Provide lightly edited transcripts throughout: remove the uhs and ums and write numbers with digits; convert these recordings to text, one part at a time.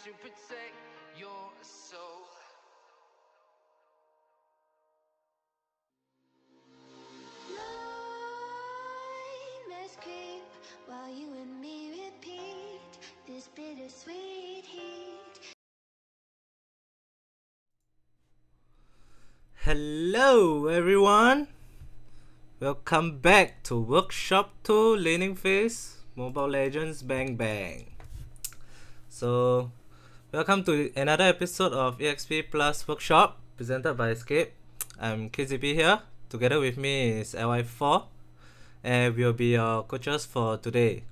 to protect your soul. Nightmares creep while you and me repeat this bittersweet heat. Hello everyone! Welcome back to Workshop 2 Laning Phase Mobile Legends Bang Bang. So, welcome to another episode of EXP Plus Workshop presented by Scape. I'm Kayzeepi here. Together with me is Ly4, and we'll be your coaches for today.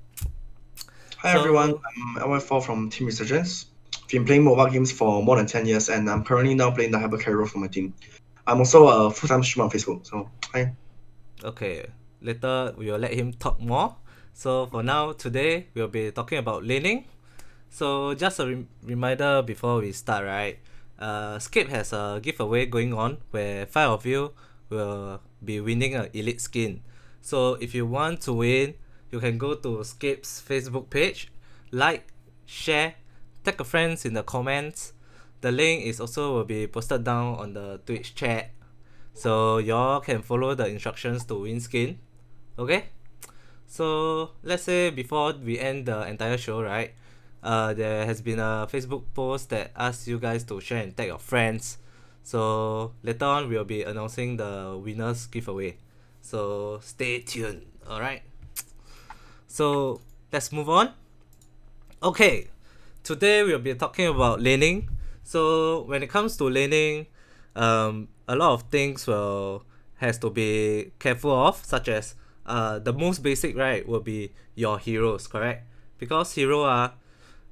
Hi everyone, I'm Ly4 from Team Resurgence. I've been playing mobile games for more than 10 years and I'm currently now playing the hyper carry role for my team. I'm also a full-time streamer on Facebook, so hi. Okay, later we will let him talk more. So for now, today we'll be talking about laning. So just a reminder before we start, right? Scape has a giveaway going on where 5 of you will be winning an elite skin. So if you want to win, you can go to Scape's Facebook page, like, share, tag a friends in the comments. The link is also will be posted down on the Twitch chat, so y'all can follow the instructions to win skin. Okay? So let's say before we end the entire show, right? There has been a Facebook post that asks you guys to share and tag your friends. So later on we'll be announcing the winners giveaway. So stay tuned. Alright. So let's move on. Okay. Today we'll be talking about laning. So when it comes to laning, a lot of things has to be careful of, such as the most basic, right, will be your heroes, correct? Because hero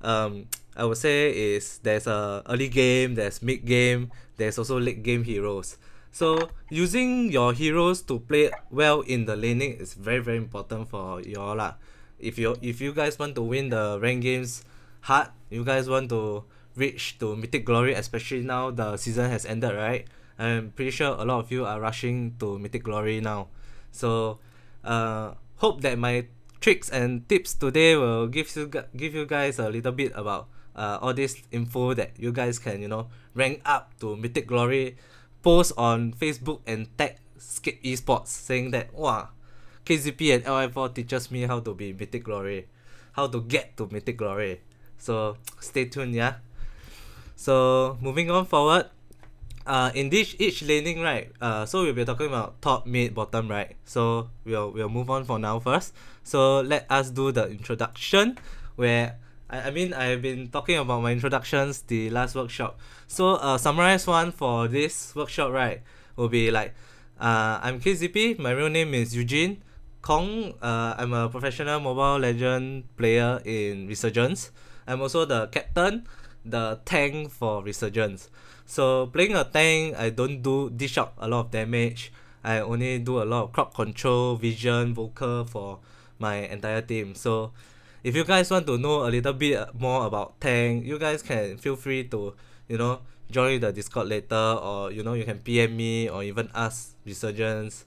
I would say is there's a early game, there's mid game, there's also late game heroes. So using your heroes to play well in the laning is very very important for y'all lah. If you guys want to win the rank games hard, you guys want to reach to Mythic Glory, especially now the season has ended, right? I'm pretty sure a lot of you are rushing to Mythic Glory now. So hope that my tricks and tips today will give you guys a little bit about all this info that you guys can, rank up to Mythic Glory. Post on Facebook and tag SCAPEesports saying that wow, Kayzeepi and Ly4 teaches me how to be Mythic Glory, how to get to Mythic Glory. So stay tuned, yeah. So moving on forward, in each laning, right? So we'll be talking about top, mid, bottom, right? So we'll move on for now first. So let us do the introduction, where I've been talking about my introductions the last workshop. So summarize one for this workshop, right, will be like, I'm Kayzeepi, my real name is Eugene Kong. I'm a professional Mobile Legend player in Resurgence. I'm also the captain, the tank for Resurgence. So playing a tank, I don't dish out a lot of damage. I only do a lot of crowd control, vision, vocal for my entire team. So if you guys want to know a little bit more about tank, you guys can feel free to, join the Discord later, or you can PM me or even ask Resurgence.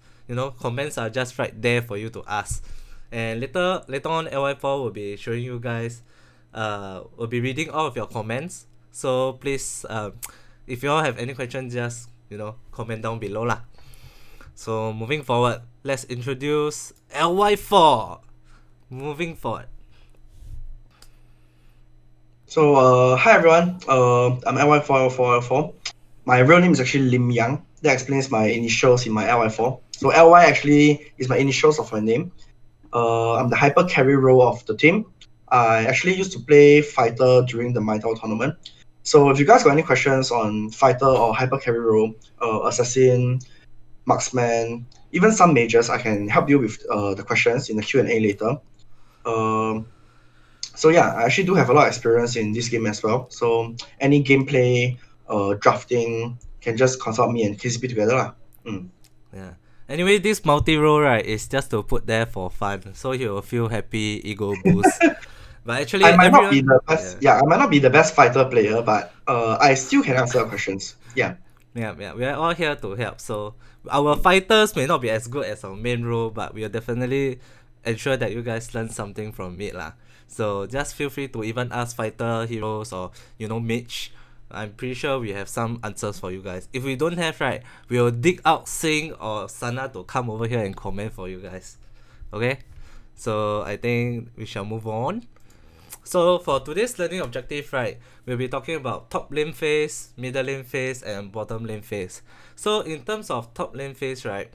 Comments are just right there for you to ask. And later on, Ly4 will be showing you guys, will be reading all of your comments. So please, if you all have any questions, just comment down below lah. So moving forward, let's introduce Ly4. Moving forward. So hi everyone, I'm Ly4. My real name is actually Lim Yang. That explains my initials in my Ly4. So Ly actually is my initials of my name. I'm the hyper carry role of the team. I actually used to play fighter during the Mythal tournament. So if you guys got any questions on fighter or hyper carry role, assassin, marksman, even some mages, I can help you with the questions in the Q&A later. So yeah, I actually do have a lot of experience in this game as well. So any gameplay, drafting, can just consult me and Kayzeepi together lah. Yeah. Anyway, this multi-role, right, is just to put there for fun, so he will feel happy, ego boost. But actually, I might not be the best. yeah. Yeah, I might not be the best fighter player, but I still can answer questions. Yeah. Yeah, we are all here to help. So our fighters may not be as good as our main role, but we will definitely ensure that you guys learn something from it lah. So just feel free to even ask fighter, heroes, or mage. I'm pretty sure we have some answers for you guys. If we don't have, right, we'll dig out Sing or Sana to come over here and comment for you guys. Okay? So I think we shall move on. So for today's learning objective, right, we'll be talking about top lane phase, middle lane phase, and bottom lane phase. So in terms of top lane phase, right,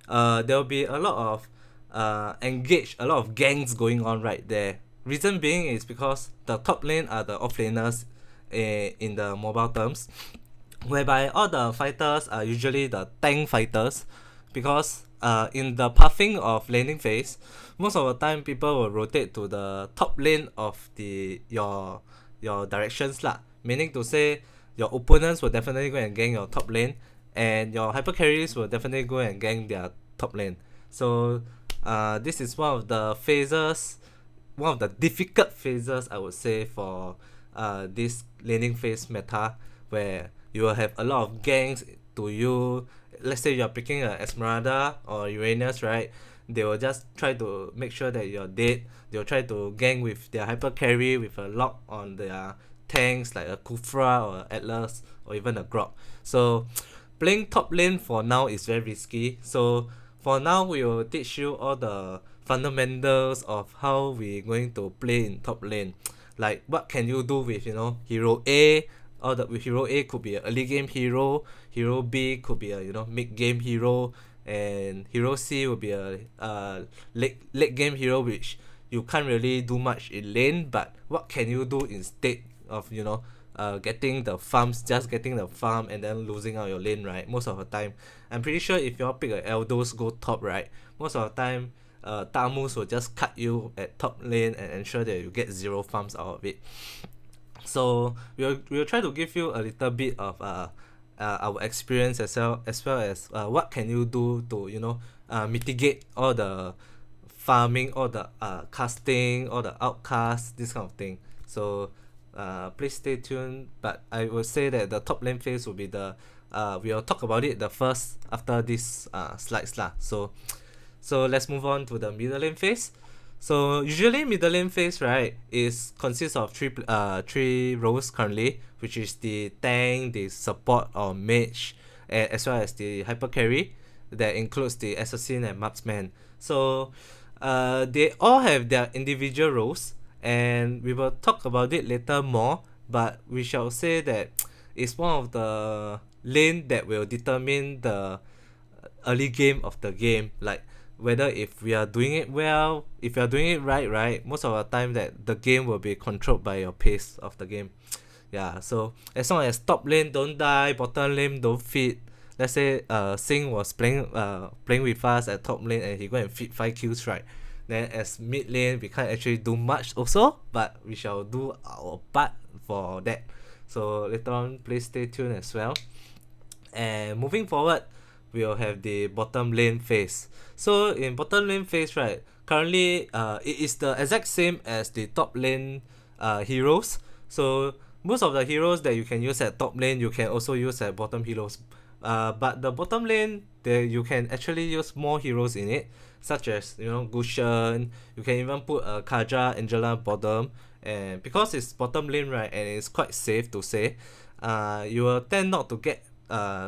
there'll be a lot of a lot of gangs going on right there. Reason being is because the top lane are the offlaners in the mobile terms, whereby all the fighters are usually the tank fighters, because in the pathing of laning phase, most of the time people will rotate to the top lane of your directions lah. Meaning to say, your opponents will definitely go and gang your top lane, and your hyper carries will definitely go and gang their top lane. So this is one of the phases, one of the difficult phases, I would say, for this laning phase meta, where you will have a lot of gangs to you. Let's say you're picking a Esmeralda or Uranus, right? They will just try to make sure that you're dead. They'll try to gang with their hyper carry with a lock on their tanks like a Kufra or Atlas or even a Grok. So playing top lane for now is very risky. So for now, we will teach you all the fundamentals of how we're going to play in top lane. Like what can you do with hero A, or with hero A could be an early game hero, hero B could be a mid game hero, and hero C will be a late game hero, which you can't really do much in lane. But what can you do instead of getting the farms, just getting the farm and then losing out your lane, right? Most of the time, I'm pretty sure if you all pick a Eldos go top, right, most of the time Tamus will just cut you at top lane and ensure that you get 0 farms out of it. So we'll try to give you a little bit of our experience as well as what can you do to mitigate all the farming, all the casting, all the outcasts, this kind of thing. So please stay tuned. But I will say that the top lane phase will be we'll talk about it the first after this slides lah. So let's move on to the middle lane phase. So usually middle lane phase, right, consists of three roles currently, which is the tank, the support or mage, as well as the hyper carry. That includes the assassin and marksman. So they all have their individual roles, and we will talk about it later more. But we shall say that it's one of the lane that will determine the early game of the game, like whether if we are doing it well, if you are doing it right, most of the time that the game will be controlled by your pace of the game. Yeah, so as long as top lane don't die, bottom lane don't feed. Let's say Sing was playing with us at top lane and he go and feed 5 kills, right? Then as mid lane we can't actually do much also, but we shall do our part for that. So later on, please stay tuned as well. And moving forward, we'll have the bottom lane phase. So in bottom lane phase, right, currently it is the exact same as the top lane heroes. So most of the heroes that you can use at top lane, you can also use at bottom heroes. But the bottom lane, you can actually use more heroes in it, such as Gushen. You can even put Kaja, Angela bottom, and because it's bottom lane, right, and it's quite safe to say, you will tend not to get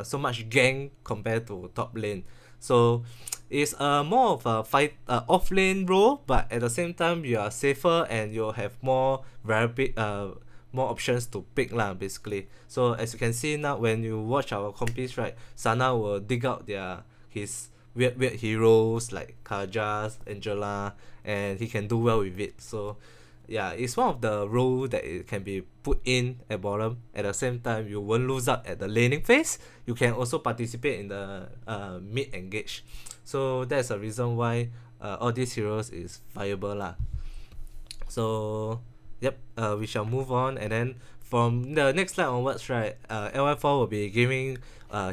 so much gang compared to top lane. So it's more of a fight off lane role, but at the same time you are safer and you'll have more more options to pick lah, basically. So as you can see now, when you watch our comps, right, Sana will dig out his weird heroes like Kajas, Angela, and he can do well with it. So yeah, it's one of the roles that it can be put in at bottom. At the same time, you won't lose out at the laning phase. You can also participate in the mid engage. So that's a reason why all these heroes is viable lah. So yep, we shall move on, and then from the next slide onwards, right, Ly4 will be giving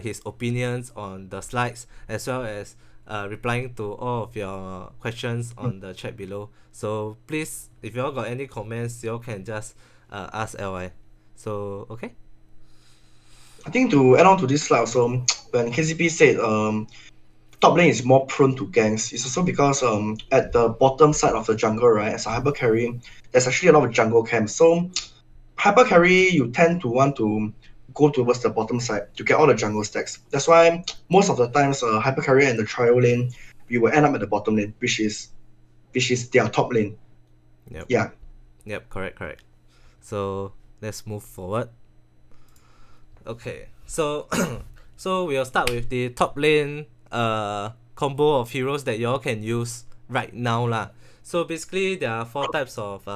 his opinions on the slides, as well as replying to all of your questions on the chat below. So please, if you all got any comments, you all can just ask Ly. So okay. I think to add on to this slide also, when Kayzeepi said top lane is more prone to ganks. It's also because at the bottom side of the jungle, right, as a hyper carry, there's actually a lot of jungle camps. So hyper carry, you tend to want to go towards the bottom side to get all the jungle stacks. That's why most of the times hyper carry and the trial lane, we will end up at the bottom lane, which is their top lane. Yep. Yeah. Yep, correct. So let's move forward. Okay, so so we'll start with the top lane combo of heroes that y'all can use right now lah. So basically there are 4 types of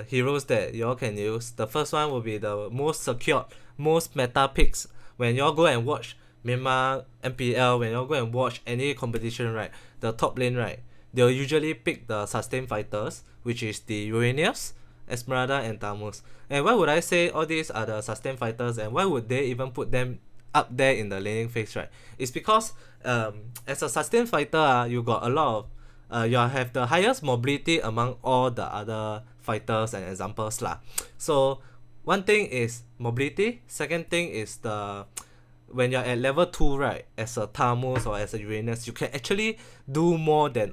heroes that y'all can use. The first one will be the most secured, most meta picks. When y'all go and watch Myanmar MPL, when y'all go and watch any competition, right, the top lane, right, they'll usually pick the sustain fighters, which is the Uranus, Esmeralda, and Tamus. And why would I say all these are the sustain fighters, and why would they even put them up there in the laning phase, right? It's because as a sustain fighter, you got a lot of you have the highest mobility among all the other fighters and examples lah. So one thing is mobility, second thing is the when you're at level 2, right, as a Tamus or as a Uranus, you can actually do more than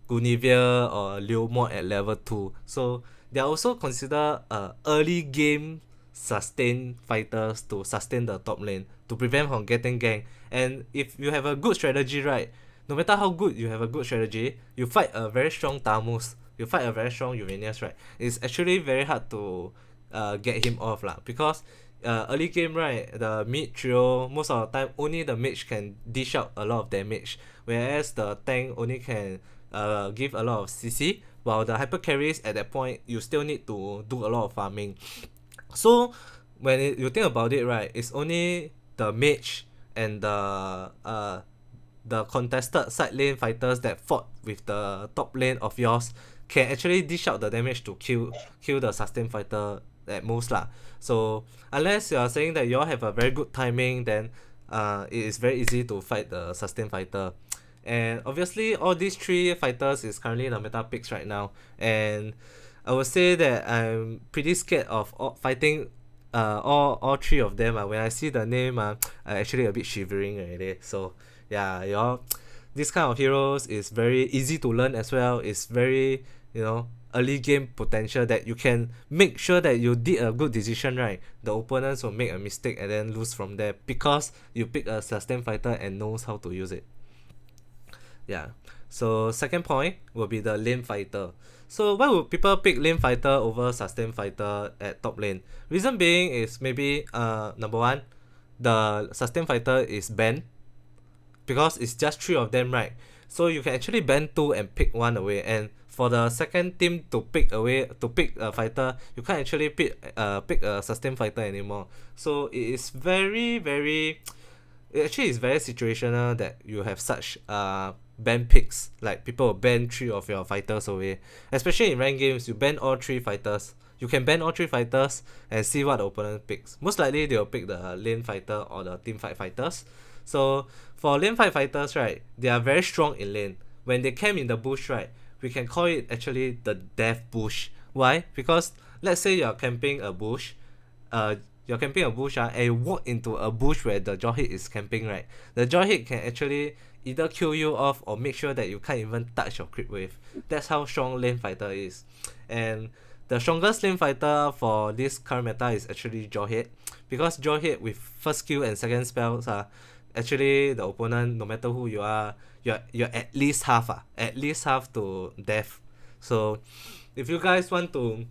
Guinevere or Leomord at level 2. So they are also considered early game sustain fighters to sustain the top lane, to prevent from getting ganked. And if you have a good strategy, right, no matter how good you have a good strategy, you fight a very strong Tamus, you fight a very strong Uranus, right, it's actually very hard to get him off lah, because early game, right, the mid trio, most of the time only the mage can dish out a lot of damage, whereas the tank only can give a lot of CC, while the hyper carries at that point you still need to do a lot of farming. So when you think about it, right, it's only the mage and the contested side lane fighters that fought with the top lane of yours can actually dish out the damage to kill the sustain fighter at most lah. So unless you are saying that you all have a very good timing, then it is very easy to fight the sustain fighter. And obviously all these 3 fighters is currently the meta picks right now, and I would say that I'm pretty scared of fighting all 3 of them. When I see the name, I'm actually a bit shivering already. So yeah, y'all, this kind of heroes is very easy to learn as well. It's very, early game potential that you can make sure that you did a good decision, right? The opponents will make a mistake and then lose from there because you pick a sustain fighter and knows how to use it. Yeah. So second point will be the lane fighter. So why would people pick lane fighter over sustain fighter at top lane? Reason being is maybe number 1, the sustain fighter is banned because it's just 3 of them, right? So you can actually ban 2 and pick 1 away, and for the second team to pick a fighter, you can't actually pick a sustain fighter anymore. So it is very it actually is very situational that you have such ban picks, like people will ban 3 of your fighters away, especially in ranked games. You ban all 3 fighters, you can ban all 3 fighters and see what the opponent picks. Most likely they'll pick the lane fighter or the team fight fighters. So for lane fight fighters, right, they are very strong in lane. When they camp in the bush, right, we can call it actually the death bush. Why? Because let's say you're camping a bush, and you walk into a bush where the jaw hit is camping, right? The jaw hit can actually either kill you off or make sure that you can't even touch your creep wave. That's how strong lane fighter is. And the strongest lane fighter for this current meta is actually jaw hit, because jaw hit with first skill and second spells are actually the opponent, no matter who you are, you're at least half to death. So if you guys want to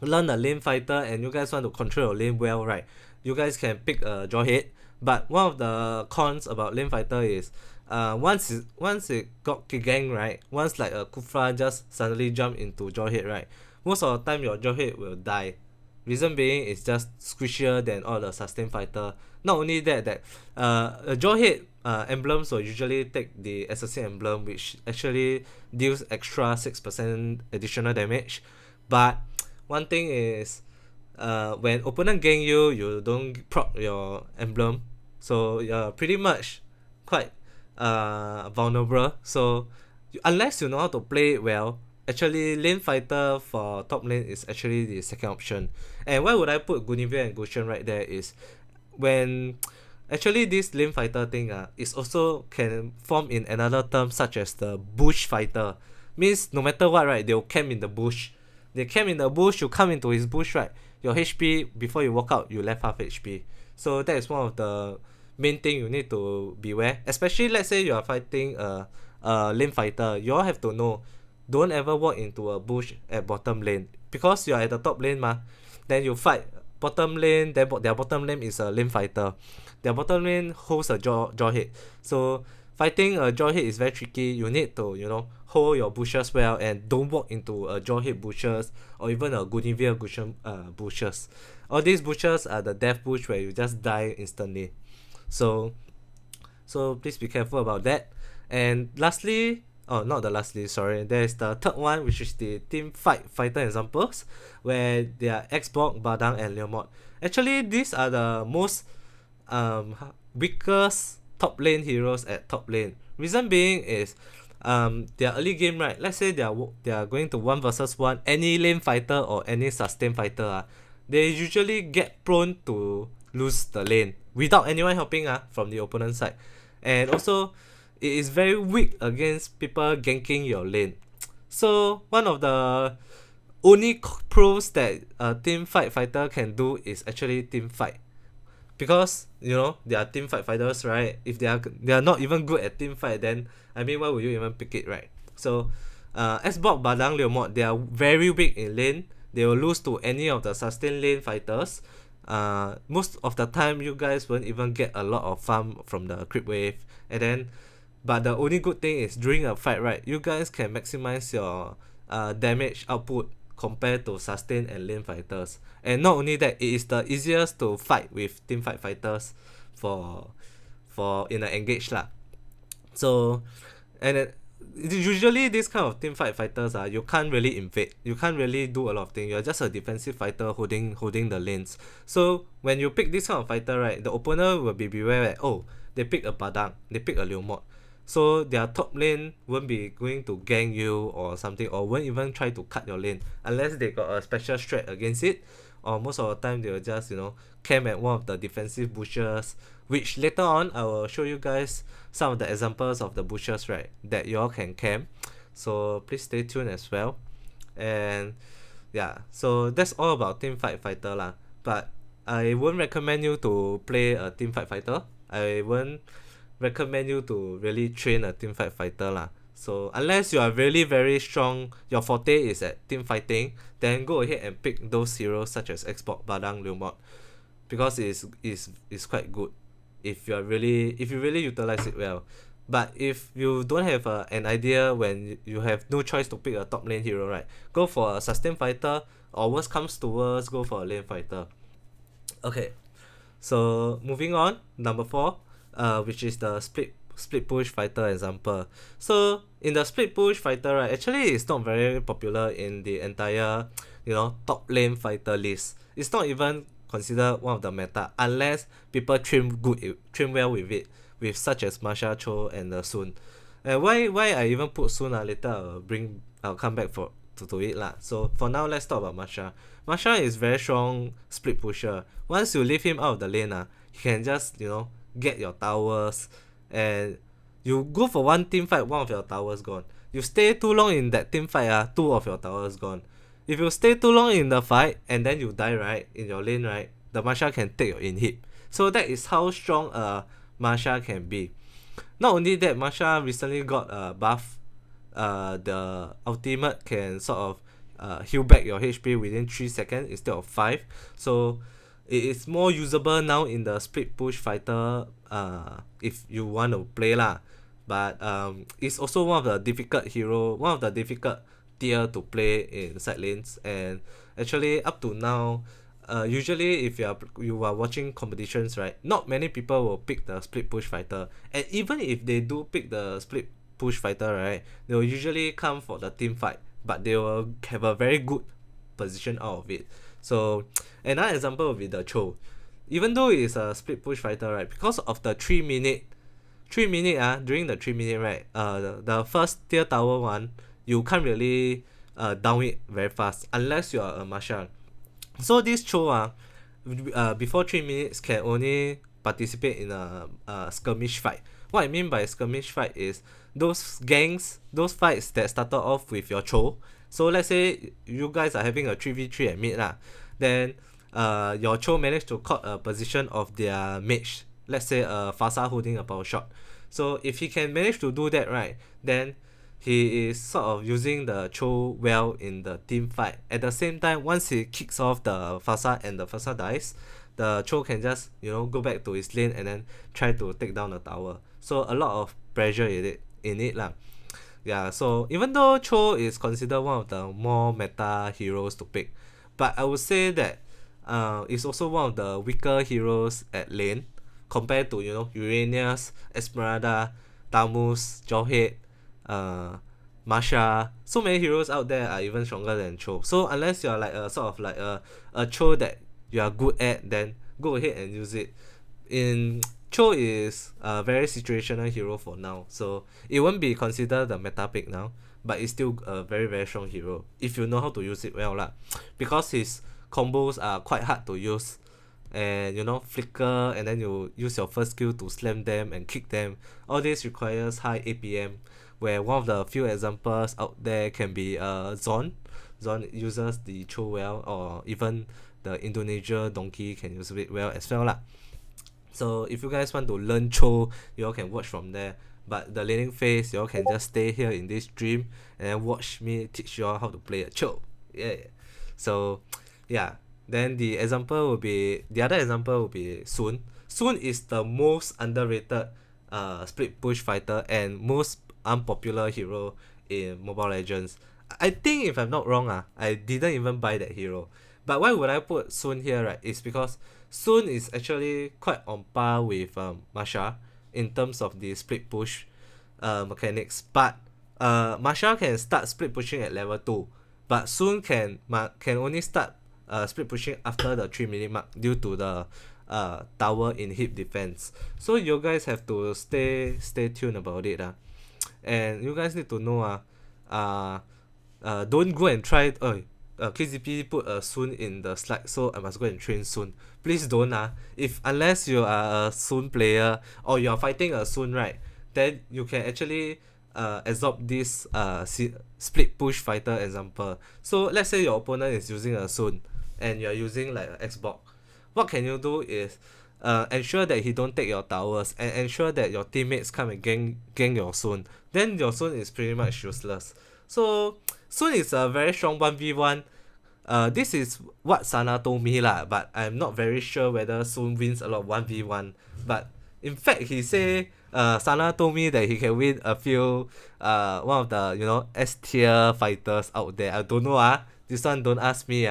learn a lane fighter and you guys want to control your lane well, right, you guys can pick a jaw hit. But one of the cons about lane fighter is once it got gang, right, once like a Kufra just suddenly jump into jaw hit, right, most of the time your jaw hit will die. Reason being it's just squishier than all the sustain fighter. Not only that a jaw hit emblems will usually take the assassin emblem, which actually deals extra 6% additional damage. But one thing is when opponent gang you, you don't proc your emblem, so you're pretty much quite vulnerable. So unless you know how to play it well, actually lane fighter for top lane is actually the second option. And why would I put Guinevere and Gushen right there is when Actually, this lane fighter thing is also can form in another term such as the bush fighter. Means no matter what, right, they'll camp in the bush. They camp in the bush, you come into his bush, right, your HP, before you walk out, you left half HP. So that is one of the main thing you need to beware. Especially, let's say you are fighting a lane fighter, you all have to know, don't ever walk into a bush at bottom lane. Because you are at the top lane then you fight bottom lane, then their bottom lane is a lane fighter. Their bottom lane holds a jaw head. So fighting a jaw head is very tricky. You need to, hold your bushes well and don't walk into a jaw head bushes or even a Gunivere bushes. All these bushes are the death bush where you just die instantly. So please be careful about that. And lastly, sorry, there's the third one, which is the team fighter examples, where they are Xbox, Badang, and Leomord. Actually, these are the most weakest top lane heroes at top lane. Reason being is their early game, right, let's say they are going to 1 versus 1, any lane fighter or any sustain fighter, they usually get prone to lose the lane without anyone helping from the opponent side. And also, it is very weak against people ganking your lane. So one of the only pros that a team fighter can do is actually team fight. Because they are team fighters, right? If they are not even good at team fight, then why would you even pick it, right? So Xbox, Badang, Leomord, they are very weak in lane. They will lose to any of the sustain lane fighters. Most of the time you guys won't even get a lot of farm from the creep wave. But the only good thing is during a fight, right, you guys can maximize your damage output compared to sustain and lane fighters. And not only that, it is the easiest to fight with team fight fighters for in an engage lah. So usually this kind of team fight fighters you can't really invade, you can't really do a lot of things. You're just a defensive fighter holding the lanes. So when you pick this kind of fighter, right, the opponent will be beware that they pick a Badang, they pick a Leomord. So their top lane won't be going to gang you or something, or won't even try to cut your lane unless they got a special strat against it. Or most of the time they will just camp at one of the defensive bushes, which later on I will show you guys some of the examples of the bushes, right, that you all can camp. So please stay tuned as well. And yeah, so that's all about team fighter lah. But I won't recommend you to play a team fighter. I won't recommend you to really train a team fighter lah. So unless you are really very strong, your forte is at team fighting, then go ahead and pick those heroes such as Xbox, Badang, Leomord, because it's quite good if you really utilize it well. But if you don't have an idea, when you have no choice to pick a top lane hero, right, go for a sustain fighter, or worst comes to worst, go for a lane fighter. Okay, so moving on, number 4, which is the split push fighter example. So in the split push fighter, right, actually it's not very popular in the entire top lane fighter list. It's not even considered one of the meta unless people train well with it, with such as Masha, Cho, and Sun. And why I even put Sun later I'll come back to it lah. So for now, let's talk about Masha. Masha is very strong split pusher. Once you leave him out of the lane, he can just get your towers, and you go for one team fight, one of your towers gone. You stay too long in that team fight, 2 of your towers gone. If you stay too long in the fight and then you die, right, in your lane, right, the Masha can take your inhib. So that is how strong Masha can be. Not only that, Masha recently got a buff. The ultimate can sort of heal back your HP within 3 seconds instead of 5. So it is more usable now in the split push fighter if you want to play lah. But it's also one of the difficult tier to play in side lanes. And actually up to now, usually if you are watching competitions, right, not many people will pick the split push fighter. And even if they do pick the split push fighter, right, they will usually come for the team fight, but they will have a very good position out of it. So another example would be the Cho. Even though it's a split push fighter, right, because of the 3 minute during the 3 minute, right, the first tier tower one, you can't really down it very fast unless you are a Marshal. So this Cho before 3 minutes can only participate in a skirmish fight. What I mean by skirmish fight is those gangs, those fights that started off with your Cho. So let's say you guys are having a 3v3 at mid lah, then your Cho managed to caught a position of their mage. Let's say Fasa holding a power shot. So if he can manage to do that, right, then he is sort of using the Cho well in the team fight. At the same time, once he kicks off the Fasa and the Fasa dies, the Cho can just, you know, go back to his lane and then try to take down the tower. So a lot of pressure in it lah. Yeah, so even though Cho is considered one of the more meta heroes to pick, but I would say that it's also one of the weaker heroes at lane compared to, you know, Uranus, Esmeralda, Tamus, Jawhead, Masha. So many heroes out there are even stronger than Cho. So unless you're like a sort of like a Cho that you are good at, then go ahead and use it. Cho is a very situational hero for now, so it won't be considered the meta pick now, but it's still a very very strong hero if you know how to use it well lah. Because his combos are quite hard to use, and you know, flicker and then you use your first skill to slam them and kick them. All this requires high APM, where one of the few examples out there can be Zon. Zon uses the Cho well, or even the Indonesia Donkey can use it well as well lah. So if you guys want to learn Cho, you all can watch from there. But the laning phase, you all can just stay here in this stream and then watch me teach you all how to play a Cho. Yeah. So yeah. Then the other example will be Sun. Sun is the most underrated split push fighter and most unpopular hero in Mobile Legends. I think if I'm not wrong, I didn't even buy that hero. But why would I put Sun here, right? It's because Sun is actually quite on par with Masha in terms of the split push mechanics. But Masha can start split pushing at level 2, but Sun can only start split pushing after the 3-minute mark due to the tower inhib defense. So you guys have to stay tuned about it. And you guys need to know don't go and try. Kayzeepi put a Sun in the slide, so I must go and train Sun. Please don't unless you are a Sun player or you are fighting a Sun, right, then you can actually absorb this split push fighter example. So let's say your opponent is using a Sun and you're using like an Xbox. What can you do is ensure that he don't take your towers and ensure that your teammates come and gang your Sun. Then your Sun is pretty much useless. So Sun is a very strong 1v1. This is what Sana told me lah, but I'm not very sure whether Sun wins a lot of 1v1. But in fact, he say Sana told me that he can win a few one of the, you know, S tier fighters out there. I don't know this one don't ask me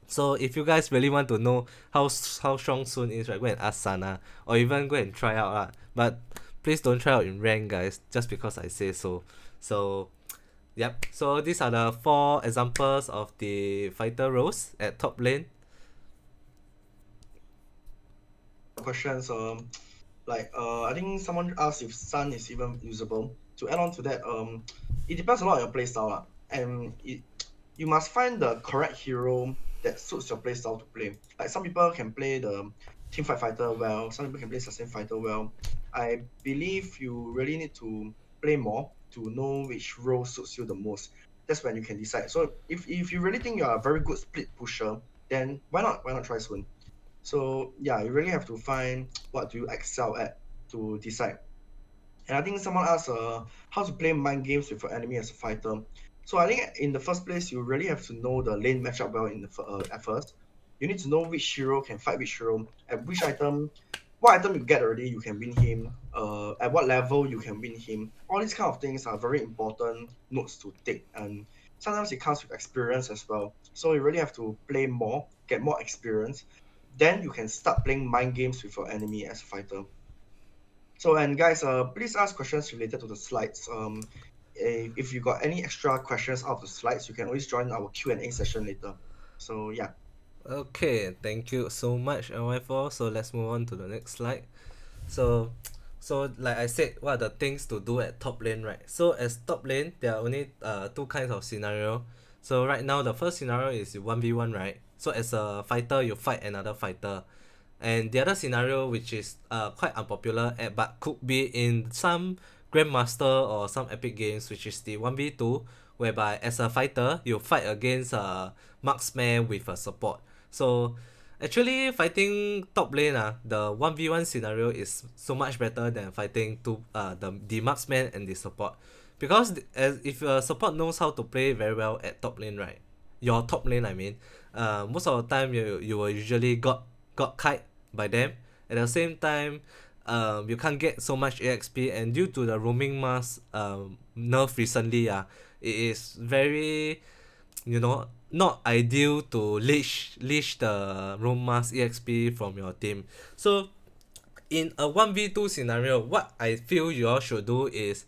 So if you guys really want to know how strong Sun is, right, go and ask Sana or even go and try out But please don't try out in rank, guys, just because I say so. So yep, so these are the 4 examples of the fighter roles at top lane. Questions, I think someone asked if Sun is even usable. To add on to that, it depends a lot on your playstyle and you must find the correct hero that suits your playstyle to play. Like some people can play the teamfight fighter well, some people can play sustain fighter well. I believe you really need to play more to know which role suits you the most. That's when you can decide. So if you really think you are a very good split pusher, then why not try Sun? So yeah, you really have to find what do you excel at to decide. And I think someone asked how to play mind games with your enemy as a fighter. So I think in the first place, you really have to know the lane matchup well at first. You need to know which hero can fight which hero, at which item, what item you get already, you can win him, at what level you can win him. All these kind of things are very important notes to take, and sometimes it comes with experience as well. So you really have to play more, get more experience, then you can start playing mind games with your enemy as a fighter. So, and guys, please ask questions related to the slides. If you got any extra questions out of the slides, you can always join our Q&A session later. So yeah. Okay, thank you so much, Ly4. So let's move on to the next slide. So like I said, what are the things to do at top lane, right? So as top lane, there are only 2 kinds of scenario. So right now, the first scenario is 1v1, right? So as a fighter, you fight another fighter. And the other scenario, which is quite unpopular, but could be in some Grandmaster or some epic games, which is the 1v2, whereby as a fighter, you fight against a marksman with a support. So actually fighting top lane, the 1v1 scenario is so much better than fighting the marksman and the support. Because as if a support knows how to play very well at top lane, right? Your top lane, I mean, most of the time you will usually got kite by them. At the same time, you can't get so much EXP, and due to the roaming mask nerf recently, it is very, not ideal to leash the roam mask EXP from your team. So in a 1v2 scenario, what I feel you all should do is,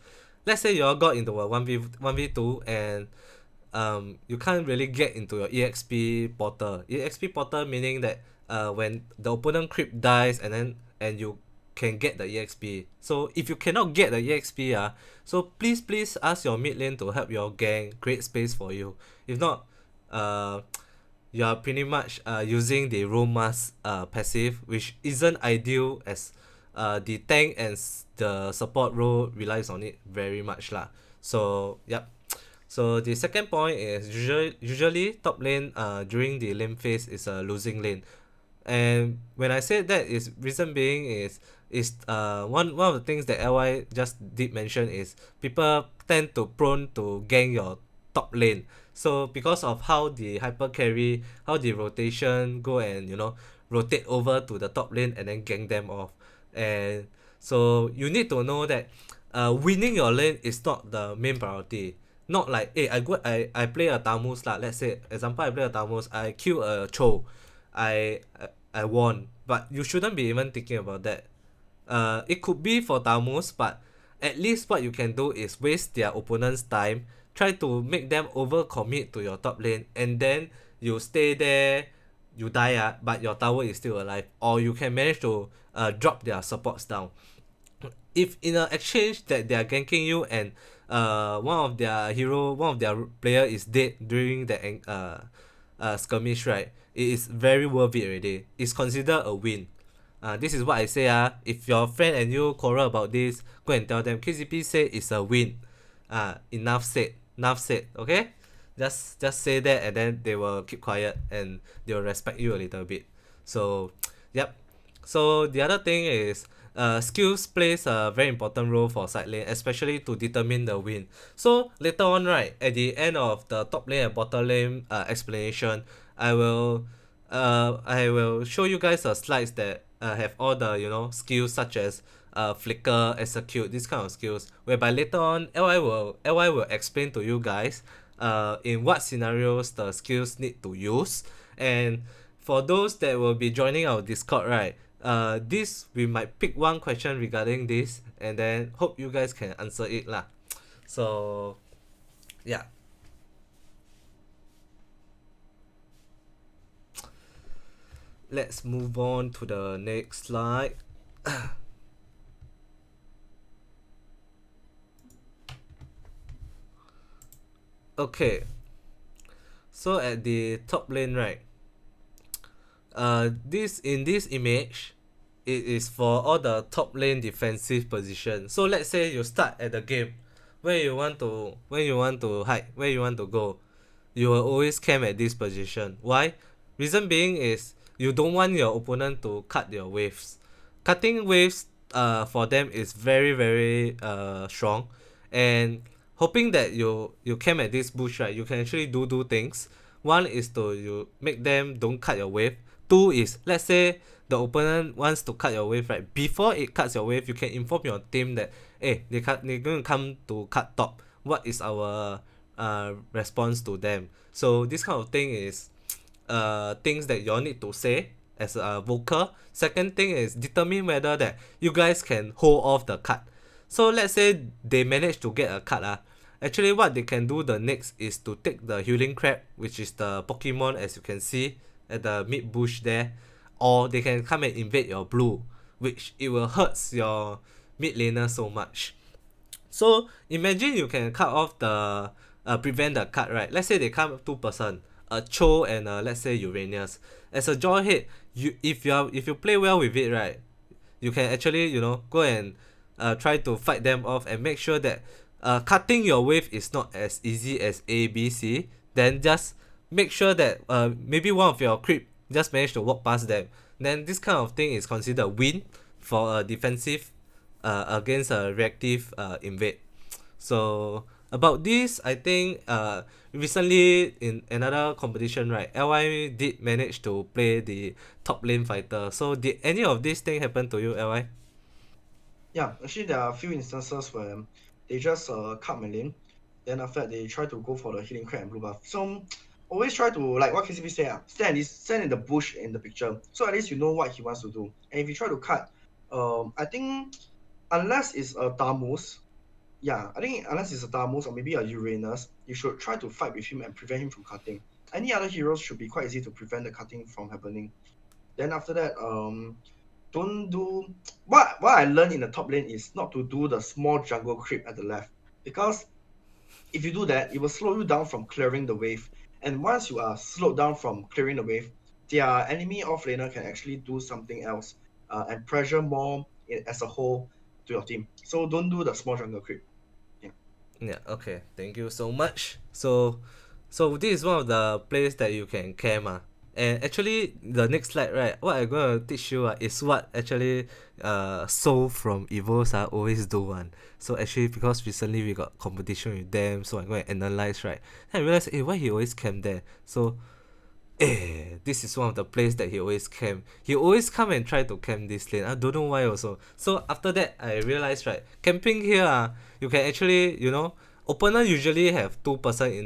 let's say you all got into a 1v2 and you can't really get into your EXP portal. EXP portal meaning that when the opponent creep dies and you can get the EXP. So if you cannot get the EXP, so please ask your mid lane to help your gang create space for you. If not, you are pretty much using the roam mask passive, which isn't ideal, as the tank and the support role relies on it very much lah. So yep. So the second point is usually top lane during the lane phase is a losing lane. And when I say that, is reason being is one of the things that LY just did mention is people tend to prone to gang your top lane. So because of how the hyper carry, how the rotation go and rotate over to the top lane and then gang them off. And so you need to know that winning your lane is not the main priority. Not like, hey, I play a Tamus lah. Let's say example, I play a Tamus, I kill a Cho, I won. But you shouldn't be even thinking about that. It could be for Tamus, but at least what you can do is waste their opponent's time, try to make them overcommit to your top lane, and then you stay there, you die, but your tower is still alive, or you can manage to drop their supports down. If in an exchange that they are ganking you and one of their player is dead during the skirmish, right, it is very worth it already. It's considered a win. This is what I say. If your friend and you quarrel about this, go and tell them Kayzeepi say it's a win. Enough said. Okay, just say that, and then they will keep quiet and they will respect you a little bit. So yep. So the other thing is skills plays a very important role for side lane, especially to determine the win. So later on, right, at the end of the top lane and bottom lane explanation, I will show you guys slides that have all the skills such as flicker, execute, these kind of skills, whereby later on LY will explain to you guys in what scenarios the skills need to use. And for those that will be joining our Discord, right, this we might pick one question regarding this, and then hope you guys can answer it lah. So yeah. Let's move on to the next slide. Okay, so at the top lane, right, in this image, it is for all the top lane defensive position. So let's say you start at the game, where you want to hide, where you want to go, you will always camp at this position. Why? Reason being is you don't want your opponent to cut your waves. Cutting waves for them is very, very strong, and hoping that you camp at this bush, right, you can actually do things. One is to you make them don't cut your wave. Two is, let's say the opponent wants to cut your wave, right, before it cuts your wave, you can inform your team that, hey, they're going to come to cut top. What is our response to them? So this kind of thing is things that you all need to say as a vocal. Second thing is determine whether that you guys can hold off the cut. So let's say they manage to get a cut. Actually what they can do the next is to take the healing crab, which is the Pokemon as you can see at the mid bush there, or they can come and invade your blue, which it will hurts your mid laner so much. So imagine you can cut off the prevent the cut, right? Let's say they come 2 person, a Cho and let's say Uranus. As a jaw hit, if you play well with it, right, you can actually, you know, go and try to fight them off and make sure that cutting your wave is not as easy as A, B, C. Then just make sure that maybe one of your creep just managed to walk past them. Then this kind of thing is considered win for a defensive against a reactive invade. So about this, I think recently in another competition, right, Ly did manage to play the top lane fighter. So did any of these things happen to you, Ly? Yeah, actually there are a few instances where they just cut my lane, then after that they try to go for the healing crack and blue buff. So always try to, like what Kayzeepi say, stand in the bush in the picture, so at least you know what he wants to do. And if you try to cut, I think unless it's a Tamus, yeah, I think unless it's a Tamus or maybe a Uranus, you should try to fight with him and prevent him from cutting. Any other heroes should be quite easy to prevent the cutting from happening. Then after that, don't do what I learned in the top lane is not to do the small jungle creep at the left, because if you do that, it will slow you down from clearing the wave. And once you are slowed down from clearing the wave, their enemy offlaner can actually do something else and pressure more as a whole to your team. So don't do the small jungle creep. Yeah, okay. Thank you so much. So this is one of the plays that you can camp. And actually, the next slide, right, what I'm going to teach you is what actually Soul from Evos always do one. So actually, because recently we got competition with them, so I'm going to analyze, right. Then I realized, why he always camp there? So, this is one of the plays that he always camp. He always come and try to camp this lane. I don't know why also. So after that, I realized, right, camping here, you can actually, you know, opponent usually have 2%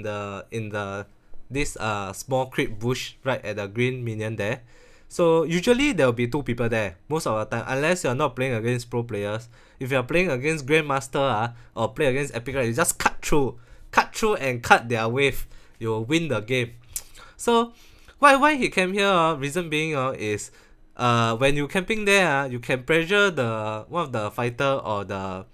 in the this small creep bush right at the green minion there. So usually there will be 2 people there most of the time, unless you're not playing against pro players. If you're playing against Grandmaster or play against Epic, right, you just cut through and cut their wave. You'll win the game. So why he came here, reason being is when you camping there, you can pressure the one of the fighter or their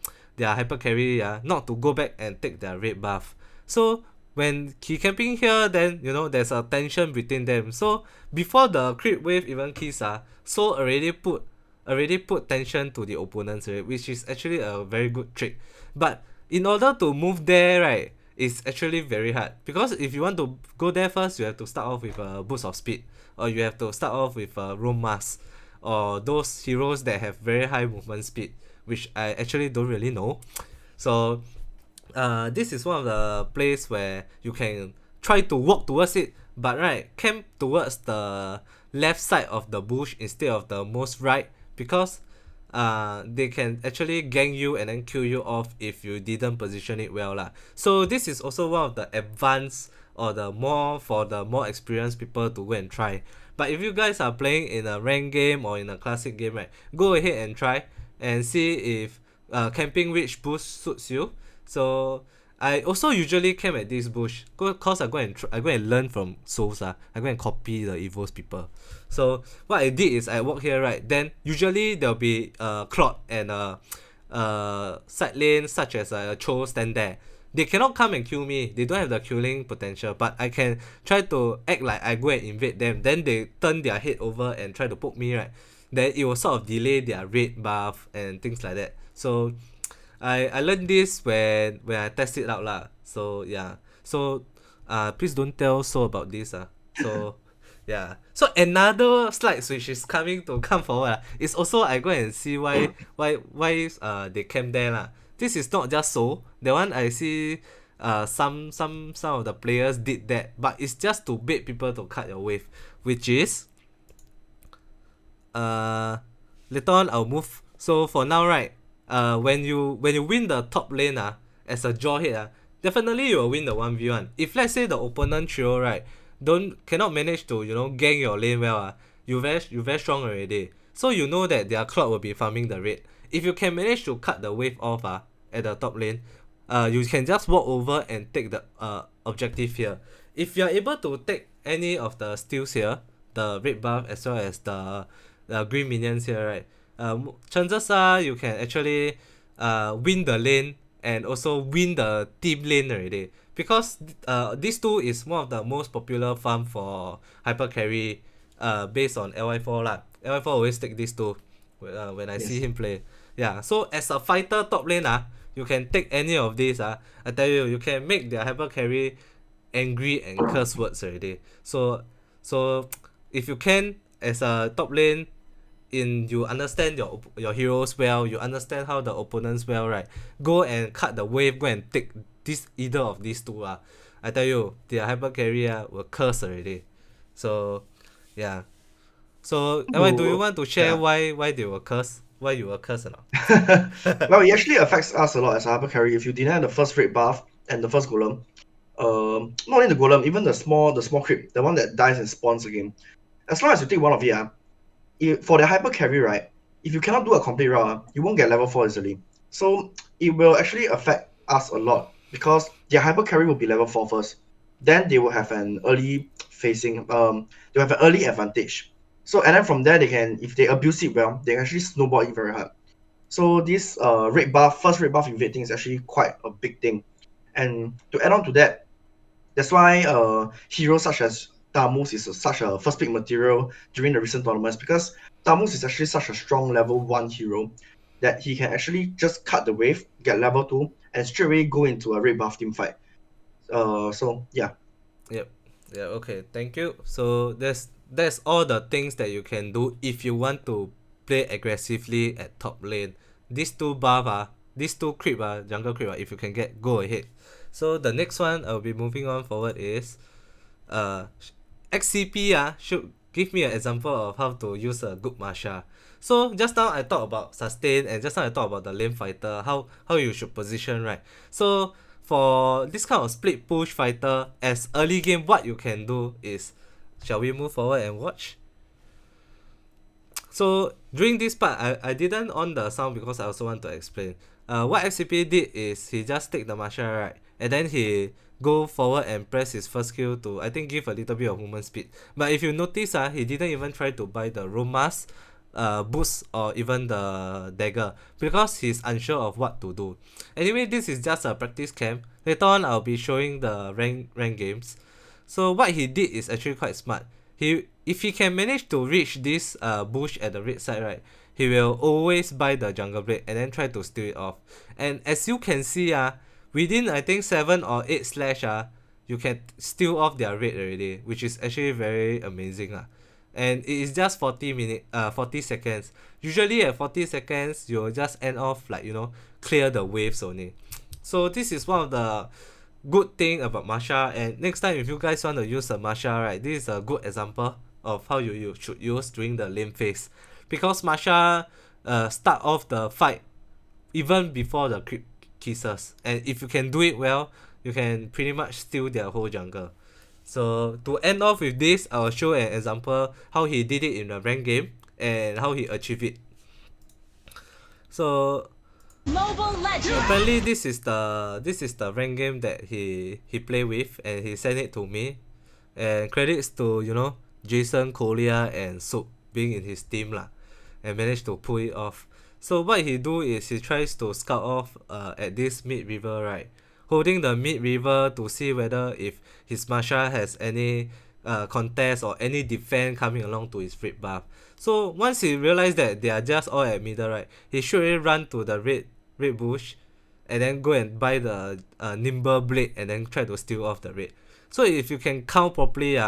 hyper carry not to go back and take their red buff. So when he camping here, then you know there's a tension between them. So before the creep wave even kills, so already put tension to the opponents, right, which is actually a very good trick. But in order to move there, right, it's actually very hard, because if you want to go there first, you have to start off with a boost of speed, or you have to start off with a roam mask, or those heroes that have very high movement speed, which I actually don't really know. So this is one of the place where you can try to walk towards it, but right, camp towards the left side of the bush instead of the most right, because they can actually gang you and then kill you off if you didn't position it well lah. So this is also one of the advanced or the more experienced people to go and try. But if you guys are playing in a ranked game or in a classic game, right, go ahead and try and see if camping which bush suits you. So I also usually camp at this bush cause I go and learn from souls. I go and copy the Evos people. So what I did is I walk here, right, then usually there'll be a Claude and a side lane such as a Cho stand there. They cannot come and kill me, they don't have the killing potential, but I can try to act like I go and invade them, then they turn their head over and try to poke me, right, then it will sort of delay their red buff and things like that. So I learned this when I test it out lah. So yeah. So please don't tell so about this So yeah. So another slide which is come forward is also I go and see why they came there lah. This is not just so. The one I see some of the players did that, but it's just to bait people to cut your wave, which is later on I'll move. So for now, right, when you win the top lane as a jawhead, definitely you will win the 1v1. If let's say the opponent trio, right, cannot manage to, you know, gang your lane well, you very strong already. So you know that their Claude will be farming the red. If you can manage to cut the wave off at the top lane, you can just walk over and take the objective here. If you're able to take any of the steals here, the red buff as well as the green minions here, right, chances are you can actually win the lane and also win the team lane already, because these two is one of the most popular farm for hyper carry based on Ly4 lah. Ly4 always take these two when I see Yes. him play. Yeah, so as a fighter top lane you can take any of these I tell you, you can make their hyper carry angry and curse words already. So if you can, as a top lane, you understand your heroes well, you understand how the opponents well, right? Go and cut the wave, go and take this either of these two I tell you, their hyper carry will curse already. So yeah. So do you want to share Yeah. why they will curse? Why you will curse or not? Well, it actually affects us a lot as a hyper carry. If you deny the first red buff and the first golem, not only the golem, even the small creep, the one that dies and spawns again. As long as you take one of it, for the hyper carry, right? If you cannot do a complete round, you won't get level 4 easily. So it will actually affect us a lot because their hyper carry will be level 4 first. Then they will have an early facing, they have an early advantage. So and then from there they can, if they abuse it well, they can actually snowball it very hard. So this first red buff invade thing is actually quite a big thing. And to add on to that, that's why heroes such as Damus is such a first pick material during the recent tournaments, because Damus is actually such a strong level 1 hero that he can actually just cut the wave, get level 2, and straight away go into a red buff team fight. So yeah. Yep. Yeah, okay. Thank you. So that's all the things that you can do if you want to play aggressively at top lane. These two buff these two creep jungle creep if you can get, go ahead. So the next one I'll be moving on forward is XCP should give me an example of how to use a good Masha. So just now I talked about sustain, and just now I talked about the lane fighter, how you should position, right? So for this kind of split push fighter, as early game, what you can do is, shall we move forward and watch? So during this part, I didn't on the sound because I also want to explain. What XCP did is he just take the Masha, right, and then he go forward and press his first skill to, I think, give a little bit of movement speed. But if you notice he didn't even try to buy the Romas boost or even the dagger because he's unsure of what to do. Anyway, this is just a practice camp. Later on I'll be showing the rank games. So what he did is actually quite smart. If he can manage to reach this bush at the red side, right, he will always buy the jungle blade and then try to steal it off. And as you can see within I think 7 or 8 slash you can steal off their red already, which is actually very amazing and it is just 40 seconds. Usually at 40 seconds you'll just end off, like, clear the waves only. So this is one of the good thing about Masha, and next time if you guys want to use a Masha, right, this is a good example of how you should use during the lane phase, because Masha start off the fight even before the creep kisses, and if you can do it well, you can pretty much steal their whole jungle. So to end off with this, I'll show an example how he did it in the rank game and how he achieved it. So apparently this is the rank game that he played with, and he sent it to me. And credits to Jason, Kolia, and Soup being in his team and managed to pull it off. So what he do is he tries to scout off at this mid river, right, holding the mid river to see whether if his Masha has any contest or any defense coming along to his red buff. So once he realized that they are just all at middle, right, he should really run to the red bush and then go and buy the Nimble Blade and then try to steal off the red. So if you can count properly,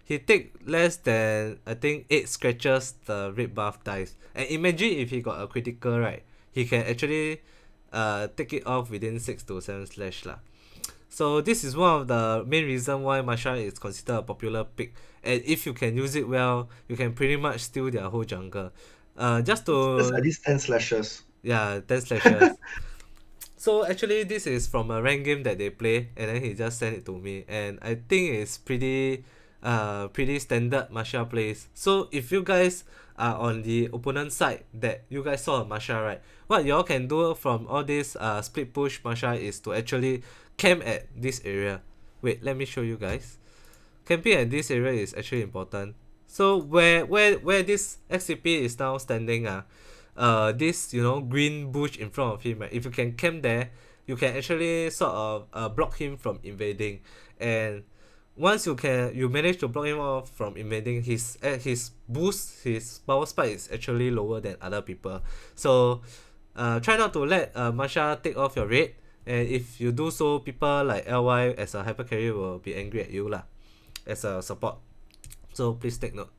he take less than, I think, 8 scratches, the red buff dies. And imagine if he got a critical, right, he can actually take it off within 6 to 7 slash . So this is one of the main reason why Masha is considered a popular pick, and if you can use it well, you can pretty much steal their whole jungle. Just That's to at least 10 slashes. 10 slashes. So actually this is from a rank game that they play, and then he just sent it to me, and I think it's pretty standard Masha plays. So if you guys are on the opponent side that you guys saw a Masha, right, what y'all can do from all this split push Masha is to actually camp at this area. Wait, let me show you guys. Camping at this area is actually important. So where this XCP is now standing, this green bush in front of him, right, if you can camp there, you can actually sort of block him from invading. And once you manage to block him off from invading, his boost, his power spike is actually lower than other people. So try not to let Masha take off your raid, and if you do so, people like LY as a hyper carry will be angry at you lah, as a support. So please take note.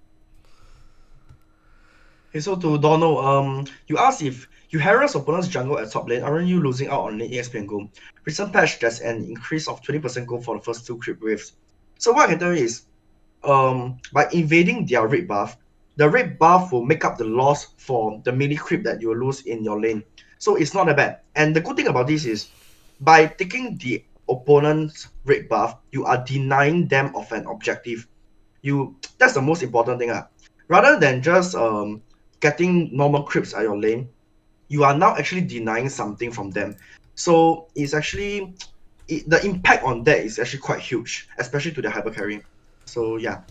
Okay, so to Donald, you asked if you harass opponent's jungle at top lane, aren't you losing out on lane EXP and gold? Recent patch, there's an increase of 20% gold for the first 2 creep waves. So what I can tell you is, by invading their raid buff, the raid buff will make up the loss for the melee creep that you will lose in your lane. So it's not that bad. And the good thing about this is, by taking the opponent's raid buff, you are denying them of an objective. That's the most important thing. Rather than just getting normal creeps at your lane, you are now actually denying something from them. So it's actually the impact on that is actually quite huge, especially to the hyper carry. So yeah.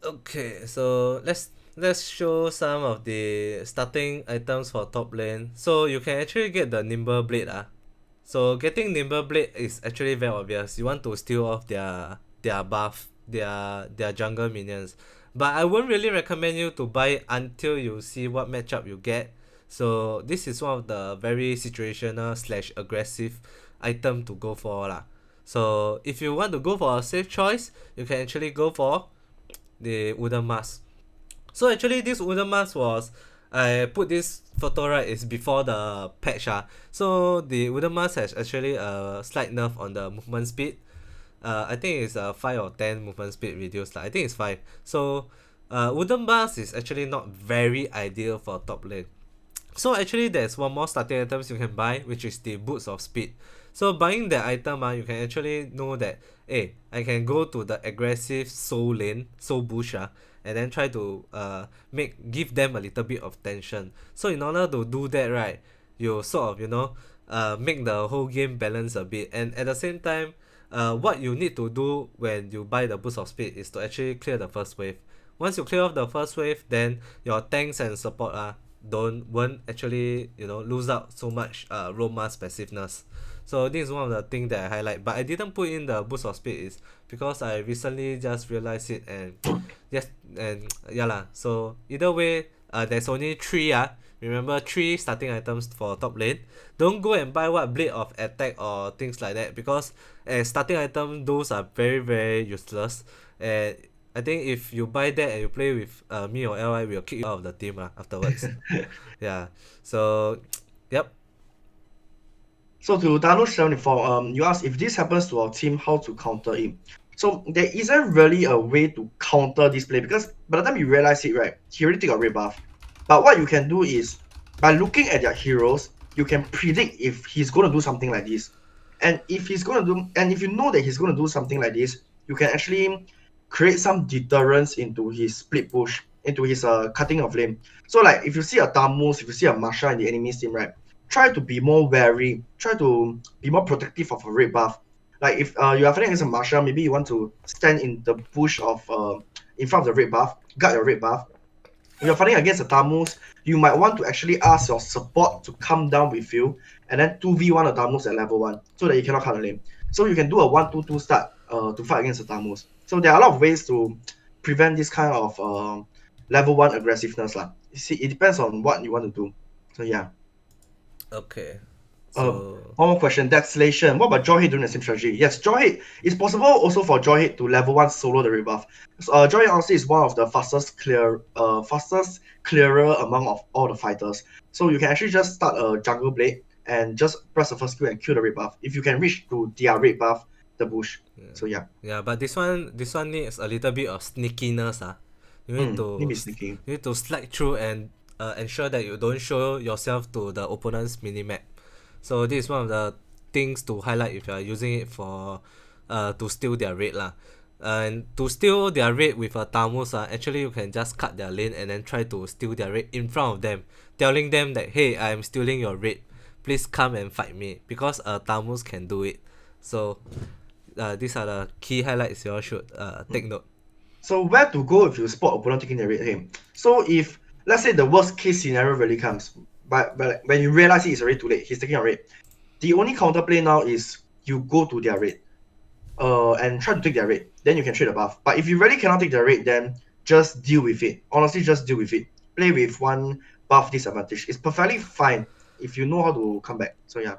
Okay, so let's show some of the starting items for top lane. So you can actually get the Nimble Blade. So getting Nimble Blade is actually very obvious. You want to steal off their buff, their jungle minions. But I won't really recommend you to buy it until you see what matchup you get. So this is one of the very situational / aggressive item to go for lah. So if you want to go for a safe choice, you can actually go for the wooden mask. So actually this wooden mask was, I put this photo right, is before the patch. So the wooden mask has actually a slight nerf on the movement speed. I think it's 5 or 10 movement speed reduced. I think it's 5. So wooden mask is actually not very ideal for top lane. So actually there's one more starting items you can buy, which is the boots of speed. So buying that item, you can actually know that, hey, I can go to the aggressive soul lane, soul bush, and then try to give them a little bit of tension. So in order to do that, right, you sort of make the whole game balance a bit, and at the same time, what you need to do when you buy the boost of speed is to actually clear the first wave. Once you clear off the first wave, then your tanks and support won't actually lose out so much roam mask passiveness. So this is one of the things that I highlight, but I didn't put in the boost of speed is because I recently just realized it, and yeah lah. So either way, there's only 3 remember, 3 starting items for top lane. Don't go and buy what blade of attack or things like that, because as starting item, those are very, very useless. And I think if you buy that and you play with me or LI, we'll kick you out of the team afterwards. Yeah. So yep. So to Dano74, you asked if this happens to our team, how to counter it. So there isn't really a way to counter this play, because by the time you realize it, right, he already took a red buff. But what you can do is, by looking at their heroes, you can predict if he's going to do something like this. And if you know that he's going to do something like this, you can actually create some deterrence into his split push, into his cutting of lane. So like if you see a Tamus, if you see a Masha in the enemy's team, right, try to be more wary, try to be more protective of a red buff. Like if you are fighting against a Masha, maybe you want to stand in the bush of in front of the red buff, guard your red buff. If you're fighting against a Tamus, you might want to actually ask your support to come down with you and then 2v1 a Tamus at level 1 so that you cannot cut the lane. So you can do a 1-2-2 start to fight against a Tamus. So there are a lot of ways to prevent this kind of level 1 aggressiveness. You see, it depends on what you want to do. So yeah. Okay. So one more question. Dexlation. What about Joyhead doing the same strategy? Yes, Joyhead is possible also for Joyhead to level 1 solo the rebuff. Joyhead honestly is one of the fastest clearer among all the fighters. So you can actually just start a jungle blade and just press the first skill and kill the rebuff. If you can reach to their rebuff, the bush. Yeah. So yeah. Yeah, but this one needs a little bit of sneakiness. You need to slide through and ensure that you don't show yourself to the opponent's minimap. So this is one of the things to highlight if you are using it for to steal their raid And to steal their raid with a Tamus, actually you can just cut their lane and then try to steal their raid in front of them, telling them that, hey, I am stealing your raid, please come and fight me, because a Tamus can do it. So these are the key highlights you all should take note. So where to go if you spot opponent taking the raid? Hey, so if let's say the worst case scenario really comes, but when you realize it's already too late, he's taking a raid, the only counterplay now is you go to their raid. and try to take their rate. Then you can trade the buff. But if you really cannot take their rate, then just deal with it. Honestly, just deal with it. Play with one buff disadvantage. It's perfectly fine if you know how to come back. So yeah.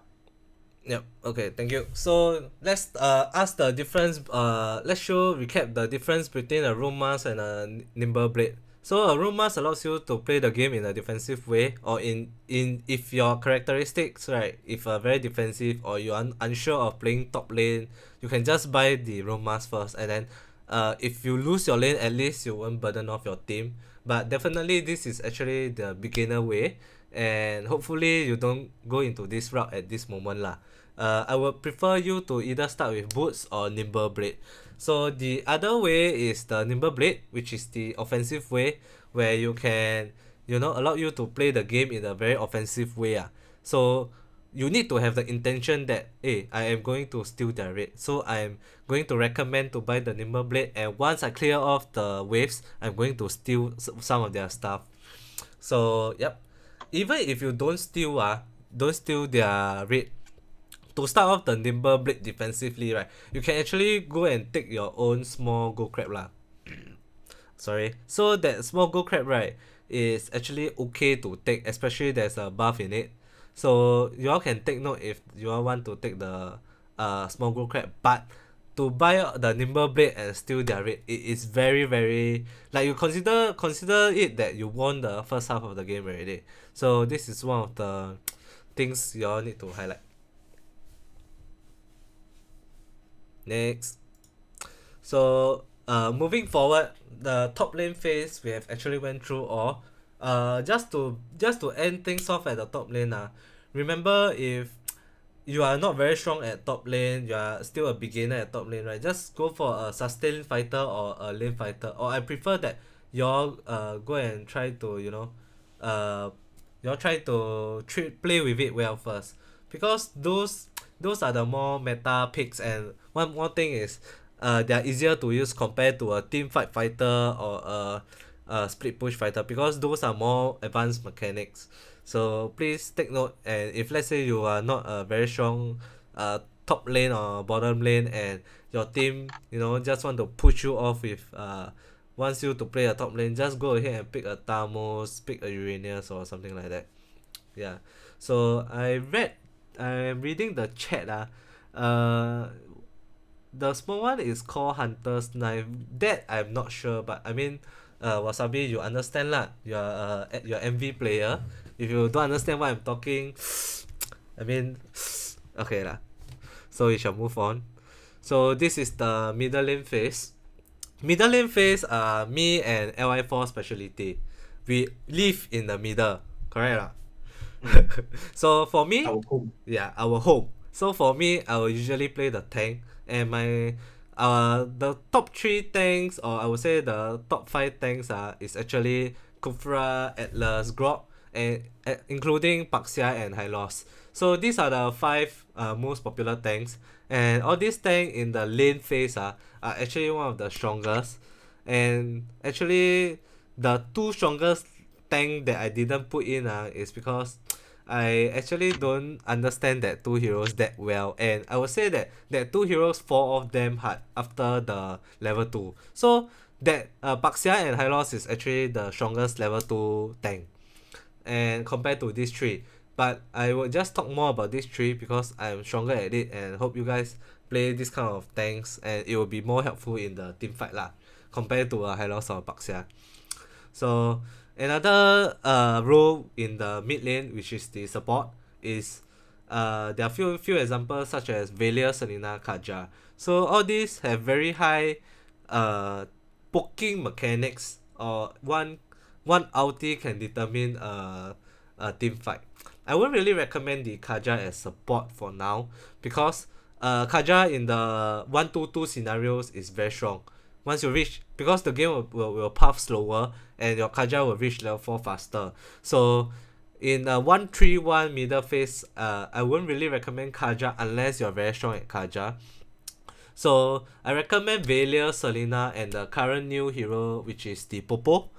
Yep. Okay. Thank you. So let's ask the difference. Let's recap the difference between a room mask and a nimble blade. So a room mask allows you to play the game in a defensive way, or in if your characteristics, right, if very defensive or you're unsure of playing top lane, you can just buy the room mask first, and then if you lose your lane, at least you won't burden off your team. But definitely this is actually the beginner way, and hopefully you don't go into this route at this moment lah. I would prefer you to either start with boots or nimble blade. So the other way is the nimble blade, which is the offensive way, where you can, allow you to play the game in a very offensive way. So you need to have the intention that, hey, I am going to steal their raid. So I'm going to recommend to buy the nimble blade, and once I clear off the waves, I'm going to steal some of their stuff. So yep. Even if you don't steal their raid, to start off the nimble blade defensively, right, you can actually go and take your own small gold crab lah. Sorry. So that small gold crab, right, is actually okay to take, especially there's a buff in it. So you all can take note if you all want to take the small gold crab, but to buy the nimble blade and steal their raid, it is very, very, like, you consider it that you won the first half of the game already. So this is one of the things you all need to highlight. Next. So moving forward, the top lane phase we have actually went through all. Just to end things off at the top lane, remember, if you are not very strong at top lane, you are still a beginner at top lane, right, just go for a sustain fighter or a lane fighter, or I prefer that y'all go and try to play with it well first, because those are the more meta picks. And one more thing is, they are easier to use compared to a team fight fighter or a split push fighter, because those are more advanced mechanics. So please take note, and if let's say you are not a very strong top lane or bottom lane, and your team just want to push you off with wants you to play a top lane, just go ahead and pick a Tamos, pick a Uranus or something like that. Yeah. So I'm reading the chat. The small one is called Hunter's Knife. That I'm not sure, but I mean, Wasabi, you understand lah. You're MV player. If you don't understand what I'm talking, I mean, okay lah. So we shall move on. So this is the middle lane phase. Middle lane phase, me and Ly4 specialty. We live in the middle, correct lah? So for me, Our home. yeah, our home. So for me, I will usually play the tank, and my the top 3 tanks, or I would say the top 5 tanks is actually Kufra, Atlas, Grok, and including Paxia and Hylos. So these are the 5 most popular tanks, and all these tanks in the lane phase are actually one of the strongest. And actually, the 2 strongest tank that I didn't put in is because I actually don't understand that 2 heroes that well, and I would say that 2 heroes, 4 of them hard after the level 2. So that Paxia and Hylos is actually the strongest level 2 tank, and compared to these 3. But I will just talk more about these 3 because I'm stronger at it, and hope you guys play this kind of tanks, and it will be more helpful in the team fight lah, compared to a Hylos or Paxia. So another role in the mid lane, which is the support, is there are few examples such as Velia, Selena, Kaja. So all these have very high poking mechanics, or one ulti can determine a team fight. I won't really recommend the Kaja as support for now, because Kaja in the 1-2-2 scenarios is very strong. Once you reach, because the game will path slower, and your Kaja will reach level 4 faster. So in a 1-3-1 middle phase, I won't really recommend Kaja unless you're very strong at Kaja. So I recommend Velia, Selena, and the current new hero, which is the Popo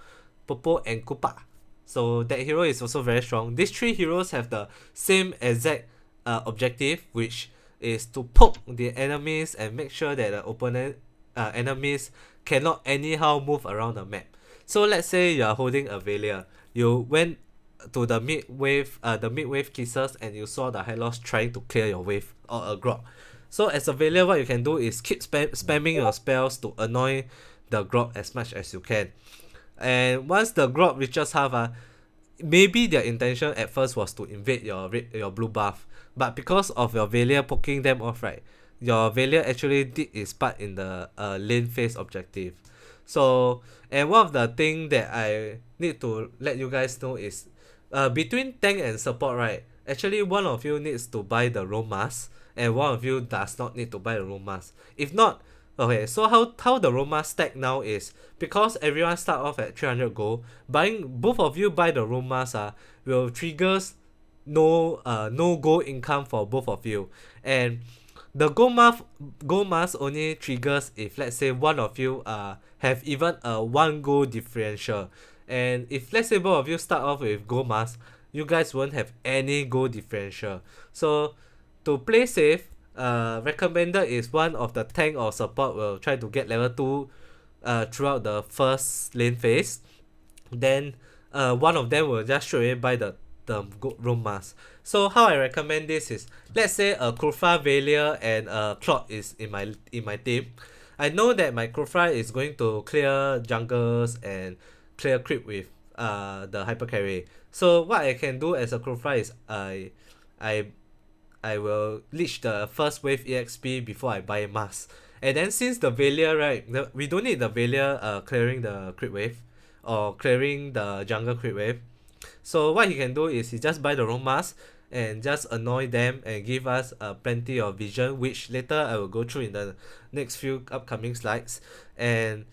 and Kupa. So that hero is also very strong. These 3 heroes have the same exact objective, which is to poke the enemies and make sure that the opponent enemies cannot anyhow move around the map. So let's say you are holding a Velia, you went to the mid wave kisses and you saw the Hylos trying to clear your wave or a Grok. So as a Velia, what you can do is keep spamming your spells to annoy the Grok as much as you can. And once the Grok reaches half, maybe their intention at first was to invade your blue buff, but because of your Velia poking them off, right, your Velia actually did its part in the lane phase objective. So, and one of the thing that I need to let you guys know is between tank and support, right, actually one of you needs to buy the roam mask and one of you does not need to buy the roam mask. If not, okay, so how the roam mask stack now is, because everyone start off at 300 gold, buying both of you buy the roam mask will triggers no gold income for both of you. And the gold mask only triggers if, let's say, one of you have even a 1 gold differential. And if, let's say, both of you start off with gold mask, you guys won't have any gold differential. So to play safe, recommended is one of the tank or support will try to get level 2 throughout the first lane phase. Then one of them will just straight away buy the roam mask. So how I recommend this is, let's say a Kurfa, Velia and Clot is in my team. I know that my Kurfa is going to clear jungles and clear creep with the hyper carry. So what I can do as a Kurfa is I will leech the first wave EXP before I buy mask. And then since the Velia, right, we don't need the Velia clearing the creep wave or clearing the jungle creep wave. So what he can do is he just buy the roam mask and just annoy them and give us plenty of vision, which later I will go through in the next few upcoming slides. And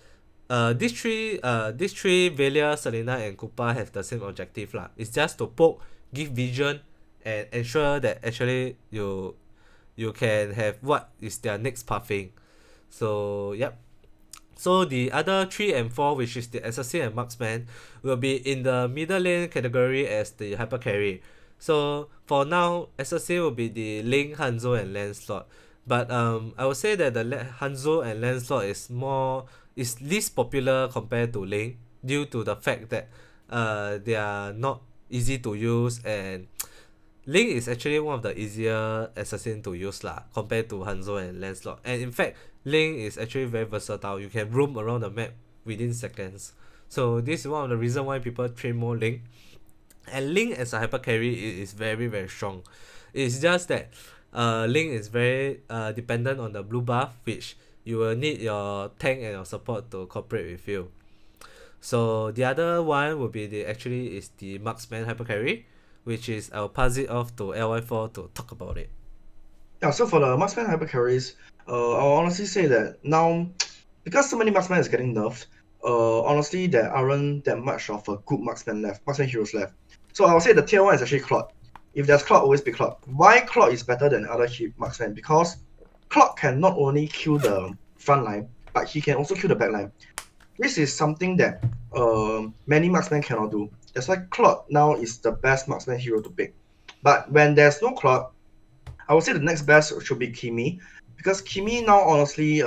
these three Velia, Selena and Koopa have the same objective lah. It's just to poke, give vision, and ensure that actually you can have what is their next pathing. So yep. So the other 3 and 4, which is the assassin and marksman, will be in the middle lane category as the hyper carry. So for now, assassin will be the Link, Hanzo and Lancelot. But I would say that the Hanzo and Lancelot is least popular compared to Link, due to the fact that they are not easy to use, and Link is actually one of the easier assassin to use lah, compared to Hanzo and Lancelot. And in fact, Link is actually very versatile. You can roam around the map within seconds. So this is one of the reasons why people train more Link. And Link as a hyper carry is very, very strong. It's just that Link is very dependent on the blue buff, which you will need your tank and your support to cooperate with you. So the other one will be the marksman hyper carry, which is I'll pass it off to Ly4 to talk about it. Yeah, so for the marksman hyper carries, I'll honestly say that now, because so many marksmen is getting nerfed, honestly there aren't that much of a good marksman heroes left. So I'll say the tier 1 is actually Clot. If there's Clot, always be Clot. Why Clot is better than other marksmen? Because Clot can not only kill the front line, but he can also kill the back line. This is something that many marksmen cannot do. That's why Clot now is the best marksman hero to pick. But when there's no Clot, I would say the next best should be Kimi, because Kimi now honestly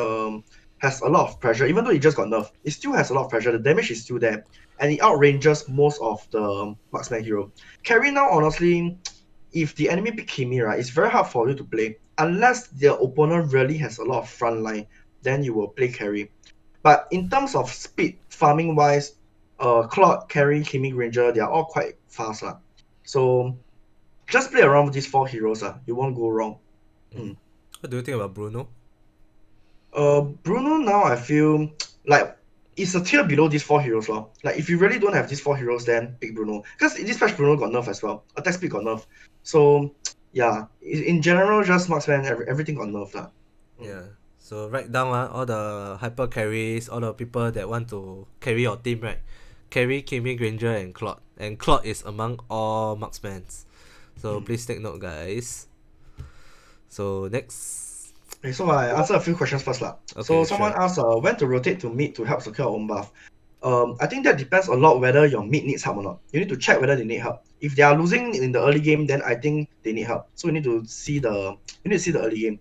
has a lot of pressure. Even though he just got nerfed, it still has a lot of pressure. The damage is still there, and it outranges most of the marksman hero. Carry now, honestly, if the enemy pick Kimi, right, it's very hard for you to play unless the opponent really has a lot of front line. Then you will play carry. But in terms of speed farming wise, Clot, Carry, Kimi, Ranger, they are all quite fast lah. So just play around with these 4 heroes you won't go wrong. What do you think about Bruno? Bruno now I feel like it's a tier below these 4 heroes lor. Like if you really don't have these 4 heroes, then pick Bruno. Because in this patch Bruno got nerf as well. Attack speed got nerf. So yeah, in general just marksman everything got nerf lah. Yeah. So write down all the hyper carries, all the people that want to carry your team, right? Carry, Kimi, Granger, and Clot. And Clot is among all marksmen. So please take note, guys. So next. Okay, so I answer a few questions first lah. Okay, so someone asked when to rotate to mid to help secure Ombuf. I think that depends a lot whether your mid needs help or not. You need to check whether they need help. If they are losing in the early game, then I think they need help. So you need to see the early game.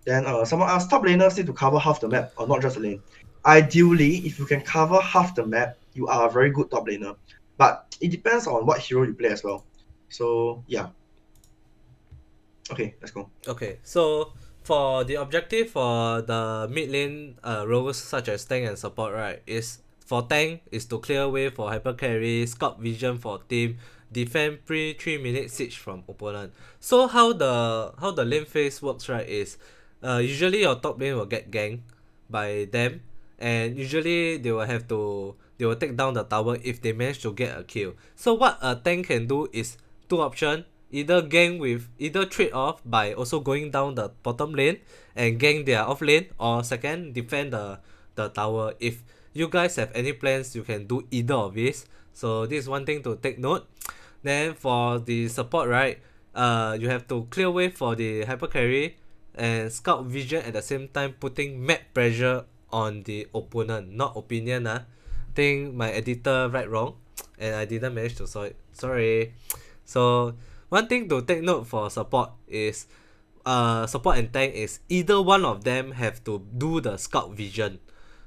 Then someone asked, top laners need to cover half the map or not just a lane. Ideally, if you can cover half the map, you are a very good top laner. But it depends on what hero you play as well. So yeah. Okay, let's go. Okay, so for the objective for the mid lane roles such as tank and support, right, is for tank is to clear way for hyper carry, scout vision for team, defend pre 3-minute siege from opponent. So how the lane phase works, right, is usually your top lane will get ganked by them, and usually they will take down the tower if they manage to get a kill. So what a tank can do is two options: either trade off by also going down the bottom lane and gank their off lane, or second, defend the tower. If you guys have any plans, you can do either of these. So this is one thing to take note. Then for the support, right, you have to clear way for the hyper carry and scout vision at the same time, putting map pressure on the opponent, not opinion. I think my editor write wrong and I didn't manage to saw it. Sorry. So one thing to take note for support is support and tank is either one of them have to do the scout vision.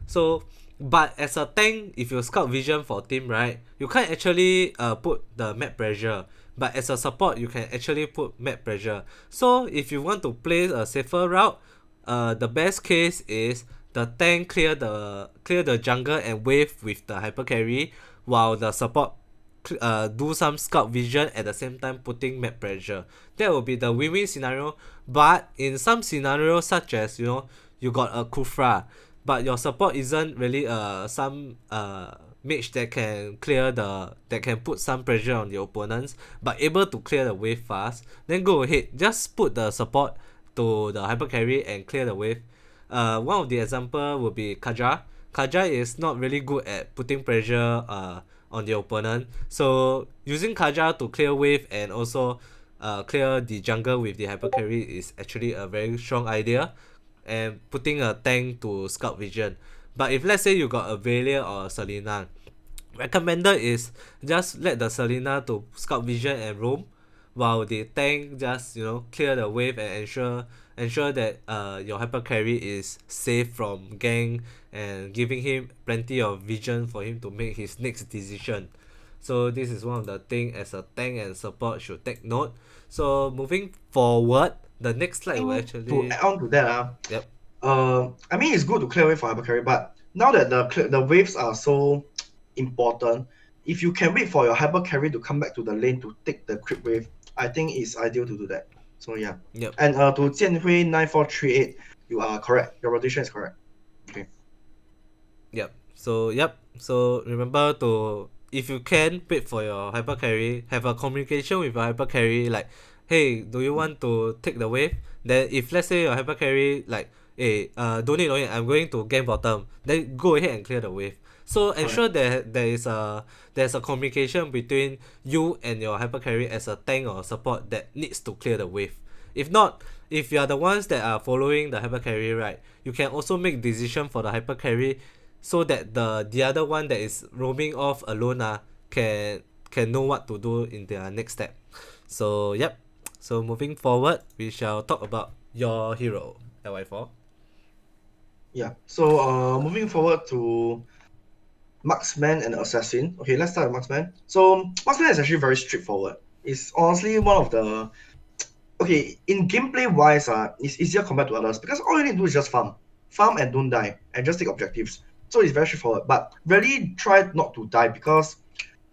So but as a tank, if you scout vision for team, right, you can't actually put the map pressure. But as a support, you can actually put map pressure. So if you want to play a safer route, the best case is the tank clear the jungle and wave with the hyper carry, while the support do some scout vision at the same time putting map pressure. That will be the win-win scenario. But in some scenarios, such as you got a Kufra, but your support isn't really some mage that can put some pressure on the opponents, but able to clear the wave fast, then go ahead, just put the support to the hyper carry and clear the wave. One of the example would be Kaja. Kaja is not really good at putting pressure on the opponent, so using Kaja to clear wave and also clear the jungle with the hyper carry is actually a very strong idea, and putting a tank to scout vision. But if let's say you got a Valier or a Selena, recommended is just let the Selena to scout vision and roam, while the tank just clear the wave and ensure that your hyper carry is safe from gank and giving him plenty of vision for him to make his next decision. So this is one of the things as a tank and support should take note. So moving forward, the next slide will actually to add on to that. Yep. I mean, it's good to clear wave for hyper carry, but now that the waves are so important, if you can wait for your hyper carry to come back to the lane to take the creep wave, I think it's ideal to do that. So yeah. Yep. And to Jianhui 9438, you are correct. Your rotation is correct. Okay. Yep. So remember to, if you can, wait for your hyper carry, have a communication with your hyper carry, like, hey, do you want to take the wave? Then if let's say your hyper carry like, hey, don't need, I'm going to game bottom, then go ahead and clear the wave. So ensure that there's a communication between you and your hyper carry as a tank or support that needs to clear the wave. If not, if you are the ones that are following the hyper carry, right, you can also make decision for the hyper carry, so that the other one that is roaming off alone can know what to do in their next step. So yep. So moving forward, we shall talk about your hero, Ly4. Yeah. So moving forward to Marksman and Assassin. Okay, let's start with Marksman. So Marksman is actually very straightforward. It's honestly one of the in gameplay wise, it's easier compared to others because all you need to do is just farm and don't die and just take objectives. So it's very straightforward. But really try not to die, because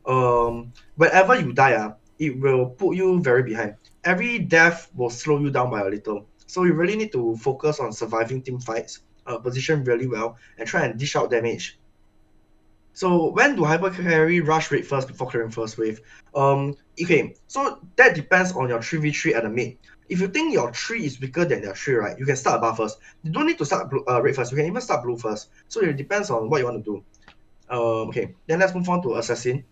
whenever you die, it will put you very behind. Every death will slow you down by a little. So you really need to focus on surviving team fights, position really well, and try and dish out damage. So when do hyper carry rush raid first before clearing first wave? Okay, so that depends on your 3v3 at the mid. If you think your tree is weaker than their tree, right, you can start above first. You don't need to start red first. You can even start blue first. So it depends on what you want to do. Okay, then let's move on to Assassin.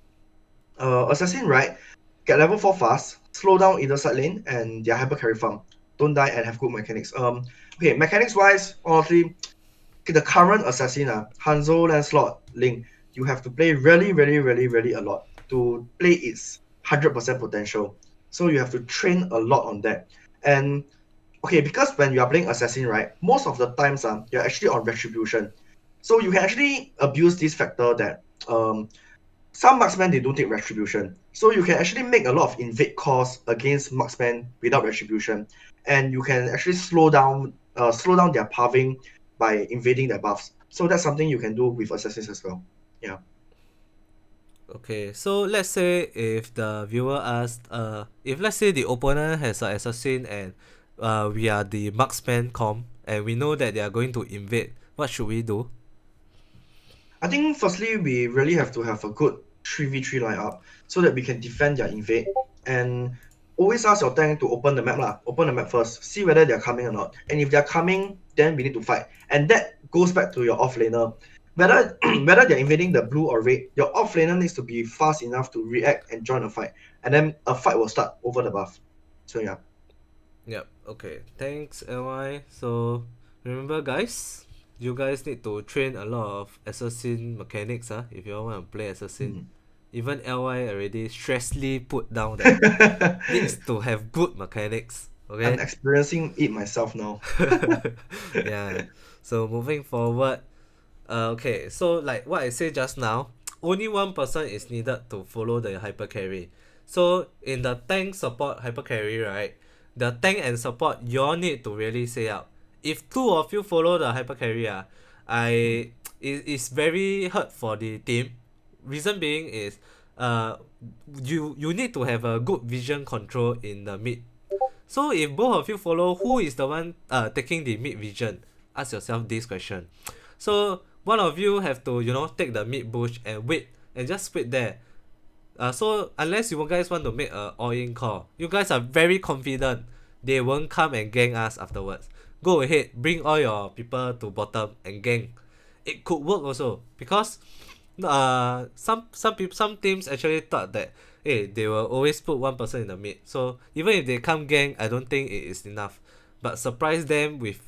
Assassin, right, get level 4 fast, slow down either side lane, and their hyper carry farm. Don't die and have good mechanics. Okay, mechanics wise, honestly, the current Assassin, Hanzo, Lancelot, Link, you have to play really a lot to play its 100% potential. So you have to train a lot on that. And okay, because when you are playing assassin, right, most of the times you're actually on retribution. So you can actually abuse this factor that some marksmen they don't take retribution. So you can actually make a lot of invade calls against marksmen without retribution, and you can actually slow down their pathing by invading their buffs. So that's something you can do with assassins as well. Yeah. Okay, so let's say if the viewer asked, if let's say the opponent has an assassin and we are the marksman comp and we know that they are going to invade, what should we do? I think firstly we really have to have a good 3v3 lineup so that we can defend their invade, and always ask your tank to open the map lah. Open the map first, see whether they're coming or not. And if they're coming, then we need to fight. And that goes back to your off laner. Whether whether they're invading the blue or red, your off laner needs to be fast enough to react and join a fight. And then a fight will start over the buff. So yeah. Yep, okay. Thanks, LY. So remember guys, you guys need to train a lot of assassin mechanics if you all want to play assassin. Even LY already stressfully put down that needs to have good mechanics. Okay. I'm experiencing it myself now. Yeah. So moving forward, okay. So like what I said just now, only one person is needed to follow the hyper carry. So in the tank support hyper carry, right? The tank and support you all need to really say out. If two of you follow the hyper carry, it's very hurt for the team. Reason being is you need to have a good vision control in the mid. So if both of you follow, who is the one taking the mid vision? Ask yourself this question. So one of you have to take the mid bush and wait and just wait there. So unless you guys want to make a all-in call, you guys are very confident they won't come and gang us afterwards. Go ahead, bring all your people to bottom and gang. It could work also because some teams actually thought that they will always put one person in the mid. So even if they come gang, I don't think it is enough. But surprise them with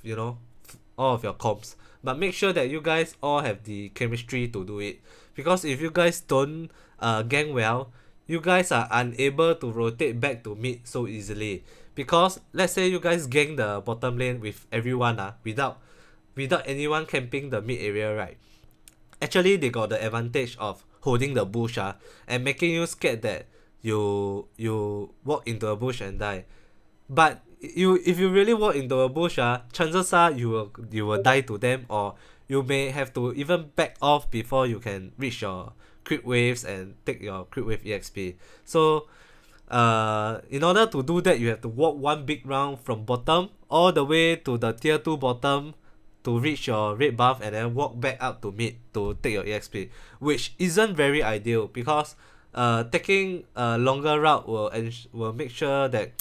all of your comps. But make sure that you guys all have the chemistry to do it. Because if you guys don't gang well, you guys are unable to rotate back to mid so easily. Because let's say you guys gang the bottom lane with everyone without anyone camping the mid area, right? Actually they got the advantage of holding the bush and making you scared that you walk into a bush and die. But if you really walk into a bush, chances are you will die to them, or you may have to even back off before you can reach your creep waves and take your creep wave EXP. So in order to do that, you have to walk one big round from bottom all the way to the tier 2 bottom to reach your red buff and then walk back up to mid to take your EXP, which isn't very ideal because taking a longer route will make sure that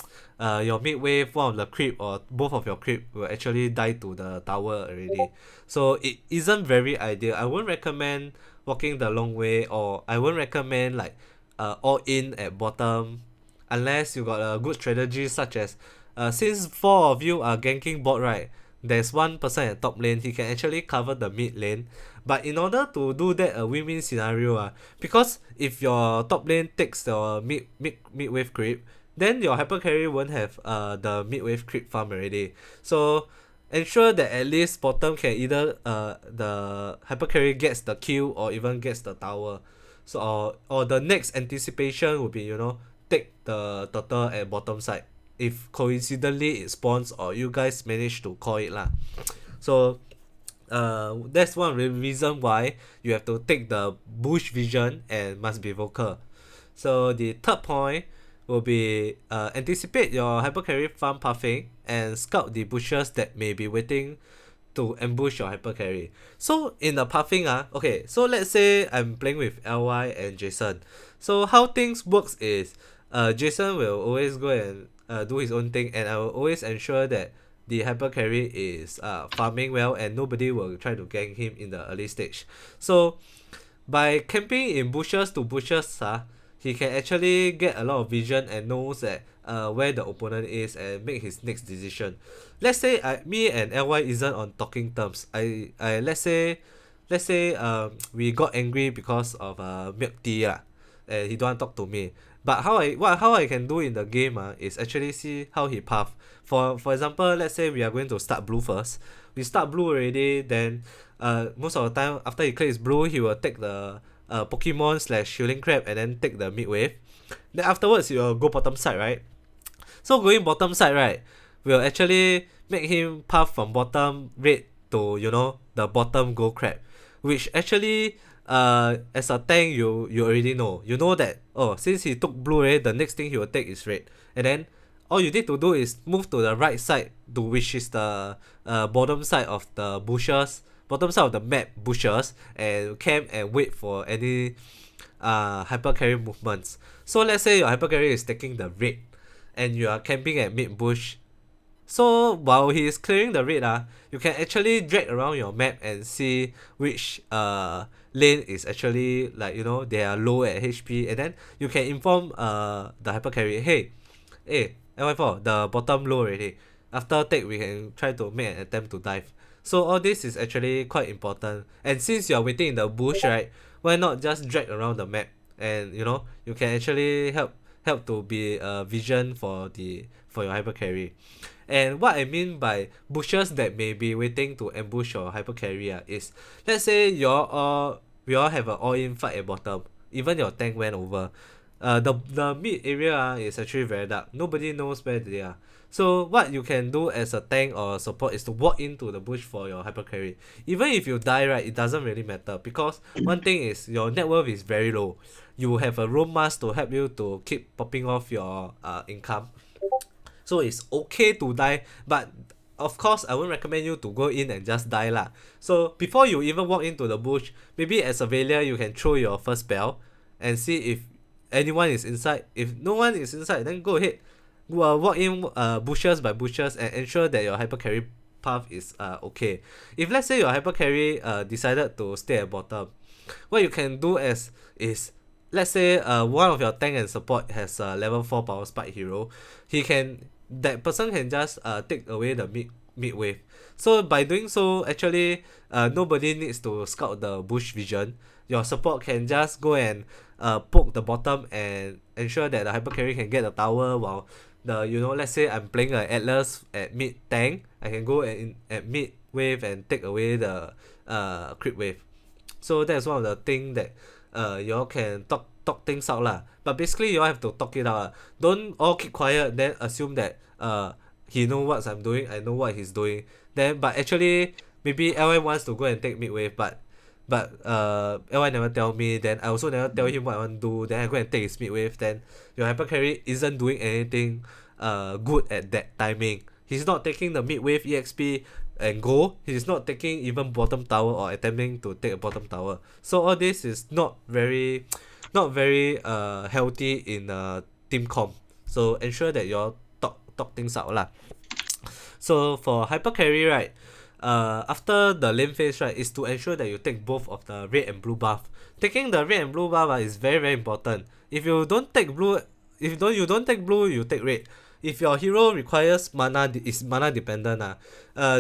your mid wave, one of the creep or both of your creep will actually die to the tower already. So it isn't very ideal. I won't recommend walking the long way, or I won't recommend like all in at bottom unless you got a good strategy such as since 4 of you are ganking bot, right? There's one person at top lane, he can actually cover the mid lane. But in order to do that, a win-win scenario, because if your top lane takes the mid wave creep, then your hyper carry won't have the mid wave creep farm already. So ensure that at least bottom can either the hyper carry gets the kill or even gets the tower. So or the next anticipation would be take the turtle at bottom side if coincidentally it spawns or you guys manage to call it lah. So that's one of the reason why you have to take the bush vision and must be vocal. So the third point will be anticipate your hyper carry farm pathing and scout the bushes that may be waiting to ambush your hyper carry. So in the pathing, okay, so let's say I'm playing with LY and Jason. So how things works is Jason will always go and do his own thing, and I will always ensure that the hyper carry is farming well and nobody will try to gank him in the early stage. So by camping in bushes to bushes, he can actually get a lot of vision and knows that where the opponent is and make his next decision. Let's say me and LY isn't on talking terms. I let's say we got angry because of milk tea and he don't want to talk to me. But how I can do in the game is actually see how he path. For example, let's say we are going to start blue first. We start blue already, then most of the time after he clears blue, he will take the Pokemon / healing crab and then take the mid wave. Then afterwards he will go bottom side, right? So going bottom side, right, will actually make him path from bottom red to, you know, the bottom gold crab, which actually as a tank you already know. You know that, oh, since he took blue, right, the next thing he will take is red. And then all you need to do is move to the right side, to which is the bottom side of the bushes, bottom side of the map bushes, and camp and wait for any hyper carry movements. So let's say your hyper carry is taking the red and you are camping at mid bush. So while he is clearing the red, you can actually drag around your map and see which lane is actually, like, you know, they are low at HP, and then you can inform the hyper carry, hey Ly4, the bottom low already. After take, we can try to make an attempt to dive. So all this is actually quite important. And since you are waiting in the bush, right, why not just drag around the map, and you know, you can actually help to be a vision for your hyper carry. And what I mean by bushes that may be waiting to ambush your hyper carry is, let's say we all have an all-in fight at bottom. Even your tank went over. The mid area is actually very dark. Nobody knows where they are. So what you can do as a tank or support is to walk into the bush for your hyper carry. Even if you die, right, it doesn't really matter, because one thing is your net worth is very low. You have a roam mask to help you to keep popping off your income. So it's okay to die, but of course I won't recommend you to go in and just die lah. So before you even walk into the bush, maybe as a Velia you can throw your first spell and see if anyone is inside. If no one is inside, then go ahead, walk in bushes by bushes and ensure that your hyper carry path is okay. If let's say your hyper carry decided to stay at bottom, what you can do is let's say one of your tank and support has a level 4 power spike hero. That person can just take away the mid wave. So by doing so, actually nobody needs to scout the bush vision. Your support can just go and poke the bottom and ensure that the hyper carry can get the tower, while let's say I'm playing an Atlas at mid tank, I can go at mid wave and take away the creep wave. So that's one of the thing that y'all can talk things out lah. But basically y'all have to talk it out. Don't all keep quiet then assume that he know what I'm doing, I know what he's doing. Then but actually maybe Ly wants to go and take mid wave, but Ly never tell me, then I also never tell him what I want to do, then I go and take his mid wave, then your hyper carry isn't doing anything good at that timing. He's not taking the mid wave EXP and go. He's not taking even bottom tower or attempting to take a bottom tower. So all this is not very healthy in team comp. So ensure that you all talk things out lah. So for hyper carry, right, after the lane phase, right, is to ensure that you take both of the red and blue buff. Taking the red and blue buff is very, very important. If you don't take blue, you don't take blue, you take red. If your hero requires mana, is mana dependent,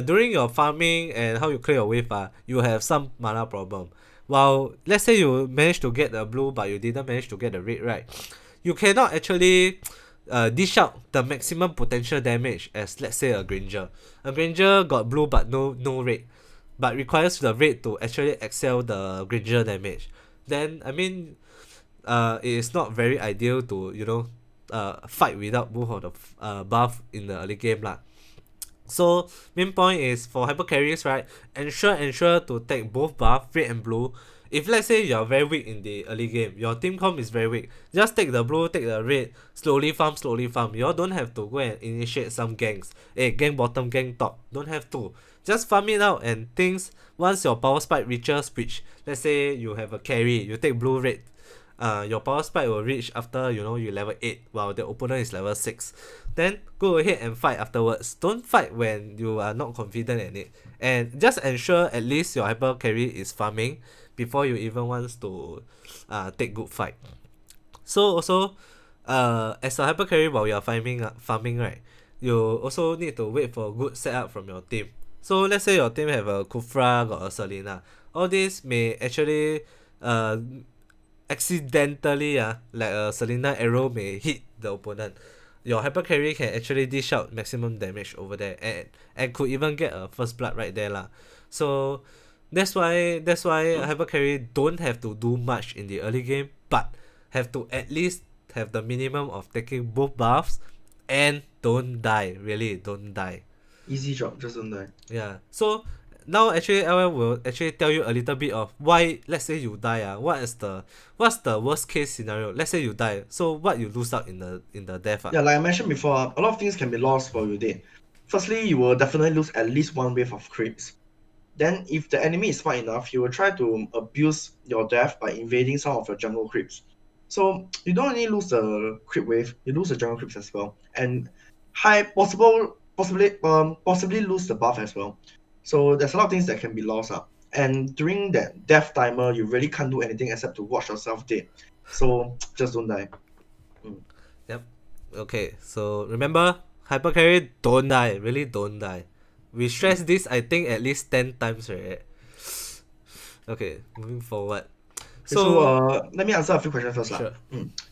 during your farming and how you clear your wave, you have some mana problem. While let's say you managed to get the blue but you didn't manage to get the red, right, you cannot actually dish out the maximum potential damage as, let's say, a Granger. A Granger got blue but no red, but requires the red to actually excel the Granger damage. Then I mean, it is not very ideal to fight without both of the buff in the early game lah. So main point is for hyper carries, right, ensure to take both buff, red and blue. If let's say you're very weak in the early game, your team comp is very weak, just take the blue, take the red, slowly farm. You all don't have to go and initiate some ganks. Gang bottom, gang top, don't have to. Just farm it out, and things, once your power spike reaches, which let's say you have a carry, you take blue, red, your power spike will reach after you level 8 while the opponent is level 6. Then go ahead and fight afterwards. Don't fight when you are not confident in it, and just ensure at least your hyper carry is farming before you even want to take good fight. So also as a hyper carry, while you are farming, right, you also need to wait for a good setup from your team. So let's say your team have a Kufra, got a Selena. All this may actually accidentally like a Selena arrow may hit the opponent, your hyper carry can actually dish out maximum damage over there, and could even get a first blood right there lah. So that's why hyper carry don't have to do much in the early game, but have to at least have the minimum of taking both buffs and don't die. Really, don't die. Easy job, just don't die. Yeah. So now actually LL will actually tell you a little bit of why. Let's say you die. What's the worst case scenario? Let's say you die. So what you lose out in the death? Yeah, like I mentioned before, a lot of things can be lost while you're dead. Firstly, you will definitely lose at least one wave of creeps. Then, if the enemy is smart enough, he will try to abuse your death by invading some of your jungle creeps. So you don't only lose the creep wave, you lose the jungle creeps as well, and possibly lose the buff as well. So there's a lot of things that can be lost up. And during that death timer, you really can't do anything except to watch yourself dead. So just don't die. Yep. Okay. So remember, hyper carry, don't die. Really, don't die. We stress this, I think, at least 10 times, right? Okay, moving forward. So let me answer a few questions first. Sure.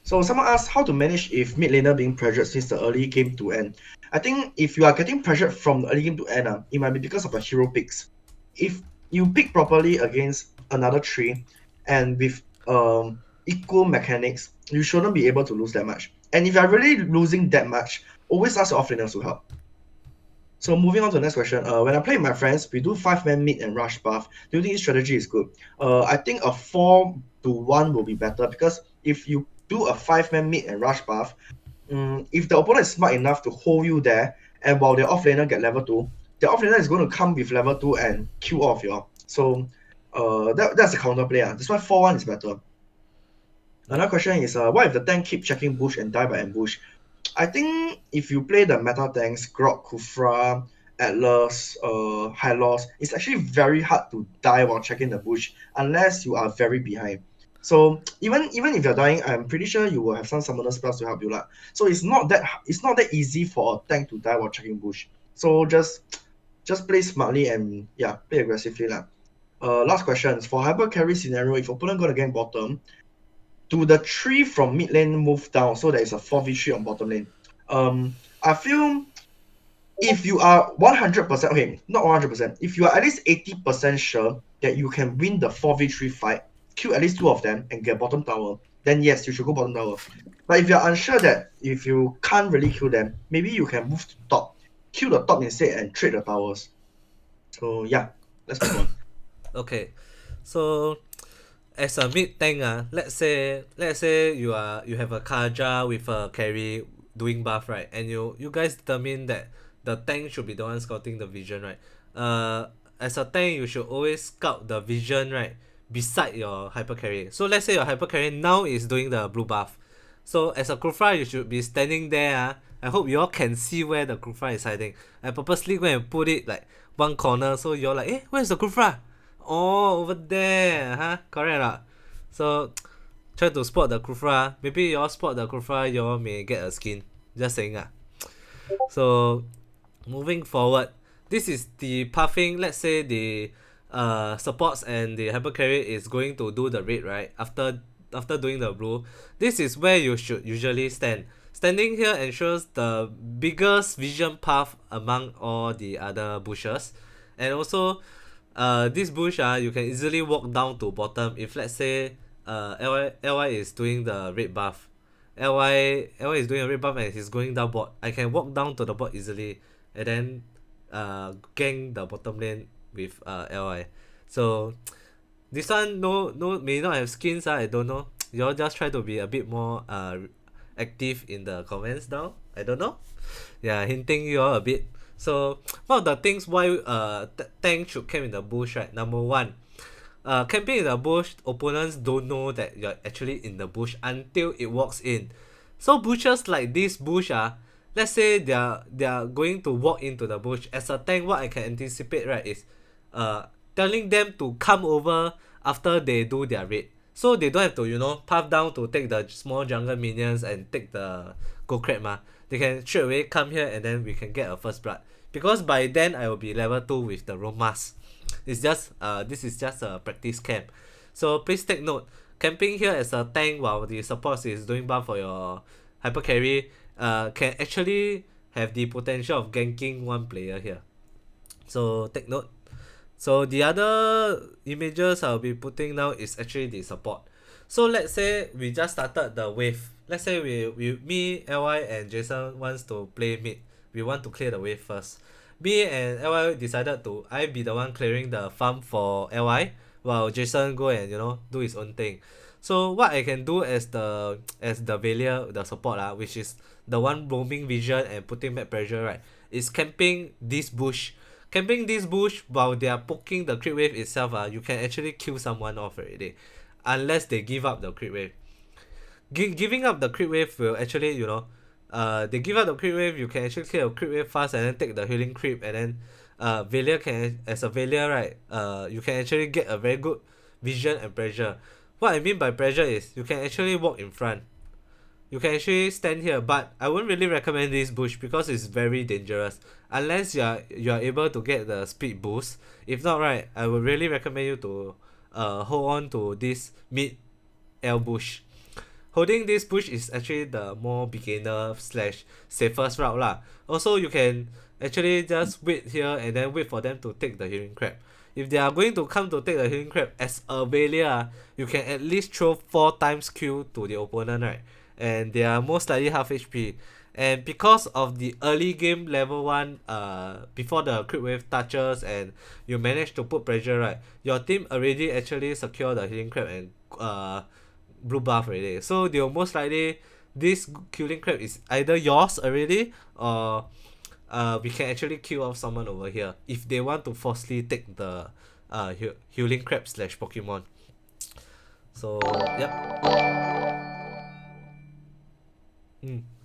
So someone asked how to manage if mid laner being pressured since the early game to end. I think if you are getting pressured from the early game to end, it might be because of your hero picks. If you pick properly against another tree and with equal mechanics, you shouldn't be able to lose that much. And if you are really losing that much, always ask your offlaners to help. So moving on to the next question. When I play with my friends, we do 5-man mid and rush buff. Do you think this strategy is good? I think a 4-1 will be better, because if you do a 5-man mid and rush buff, if the opponent is smart enough to hold you there, and while their offlaner get level 2, the offlaner is going to come with level 2 and kill off you. So that's a counterplay. That's why 4-1 is better. Another question is, what if the tank keep checking bush and die by ambush? I think if you play the meta tanks, Grok, Kufra, Atlas, Hylos, it's actually very hard to die while checking the bush unless you are very behind. So even if you're dying, I'm pretty sure you will have some summoner spells to help you lah. So it's not that easy for a tank to die while checking bush. So just play smartly and play aggressively lah. Last question, for hyper carry scenario, if opponent gonna gank bottom, do the tree from mid lane move down so there is a 4v3 on bottom lane? I feel if you are 100%, okay, not 100%, if you are at least 80% sure that you can win the 4v3 fight, kill at least 2 of them and get bottom tower, then yes, you should go bottom tower. But if you are unsure that if you can't really kill them, maybe you can move to top, kill the top instead and trade the towers. So yeah, let's move on. Okay, so as a mid tank, let's say you have a Kaja with a carry doing buff, right? And you guys determine that the tank should be the one scouting the vision, right? As a tank, you should always scout the vision, right, beside your hyper carry. So let's say your hyper carry now is doing the blue buff. So as a Kufra, you should be standing there. I hope you all can see where the Kufra is hiding. I purposely go and put it like one corner, so you're like, where's the Kufra? Oh, over there, correct or not? So try to spot the Kufra. Maybe you all spot the Kufra, you all may get a skin. Just saying. So moving forward, this is the pathing. Let's say the supports and the hyper carry is going to do the raid, right? After doing the blue, this is where you should usually stand. Standing here ensures the biggest vision path among all the other bushes, and also this bush, you can easily walk down to bottom if let's say Ly is doing the red buff. Ly is doing a red buff and he's going down bot. I can walk down to the bot easily and then gang the bottom lane with Ly. So this one may not have skins, I don't know. You all just try to be a bit more active in the comments now. I don't know. Yeah, hinting you all a bit. So one of the things why tank should camp in the bush, right? Number one, camping in the bush, opponents don't know that you're actually in the bush until it walks in. So bushes like this bush, let's say they are going to walk into the bush. As a tank, what I can anticipate, right, is telling them to come over after they do their raid. So they don't have to, path down to take the small jungle minions and take the gold crab. They can straight away come here and then we can get a first blood. Because by then I will be level 2 with the Romas. It's just this is just a practice camp. So please take note. camping here as a tank while the support is doing buff for your hyper carry can actually have the potential of ganking one player here. So take note. So the other images I'll be putting now is actually the support. So let's say we just started the wave. Let's say me, Ly and Jason wants to play mid. We want to clear the wave first. Me and Ly decided to I be the one clearing the farm for Ly while Jason go and do his own thing. So what I can do as the Valier, the support which is the one roaming vision and putting map pressure, right, is camping this bush. Camping this bush while they are poking the crit wave itself, you can actually kill someone off already. Unless they give up the crit wave. Giving up the crit wave will actually, they give up the crit wave, you can actually clear a crit wave fast and then take the healing creep, and then Valier can, as a Valier, right, you can actually get a very good vision and pressure. What I mean by pressure is you can actually walk in front. You can actually stand here, but I wouldn't really recommend this bush because it's very dangerous. Unless you are able to get the speed boost. If not, right, I would really recommend you to hold on to this mid L bush. Holding this bush is actually the more beginner / safest route lah. Also, you can actually just wait here and then wait for them to take the healing crab. If they are going to come to take the healing crab as a Valier, you can at least throw 4 times Q to the opponent, right? And they are most likely half HP. And because of the early game level 1, before the crit wave touches and you manage to put pressure, right, your team already actually secure the healing crab and blue buff already. So they'll most likely, this killing crab is either yours already, or we can actually kill off someone over here if they want to forcefully take the healing crab / Pokemon. So yep.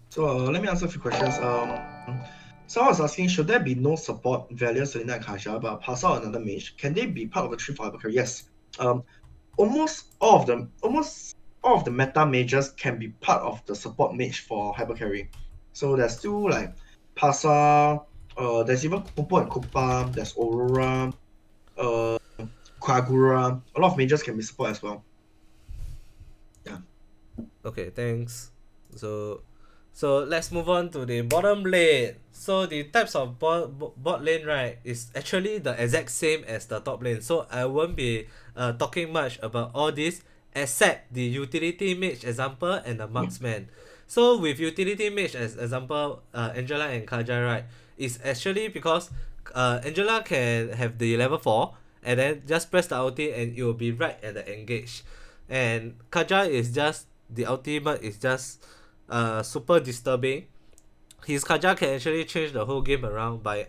So let me answer a few questions. Someone was asking, should there be no support Valier, Selena, and Kaja, but pass out another mage? Can they be part of the tree for hypercarry? Yes. Almost all of the meta mages can be part of the support mage for hypercarry. So there's still like Pasa, there's even Kupo and Kupa, there's Aurora, Kagura. A lot of mages can be support as well. Yeah. Okay, thanks. So let's move on to the bottom lane. So the types of bot lane, right, is actually the exact same as the top lane. So I won't be talking much about all this except the utility mage example and the marksman. So with utility mage as example, Angela and Kaja, right, is actually because Angela can have the level 4 and then just press the ulti and it will be right at the engage. And Kaja is just, the ultimate is just super disturbing. His Kaja can actually change the whole game around by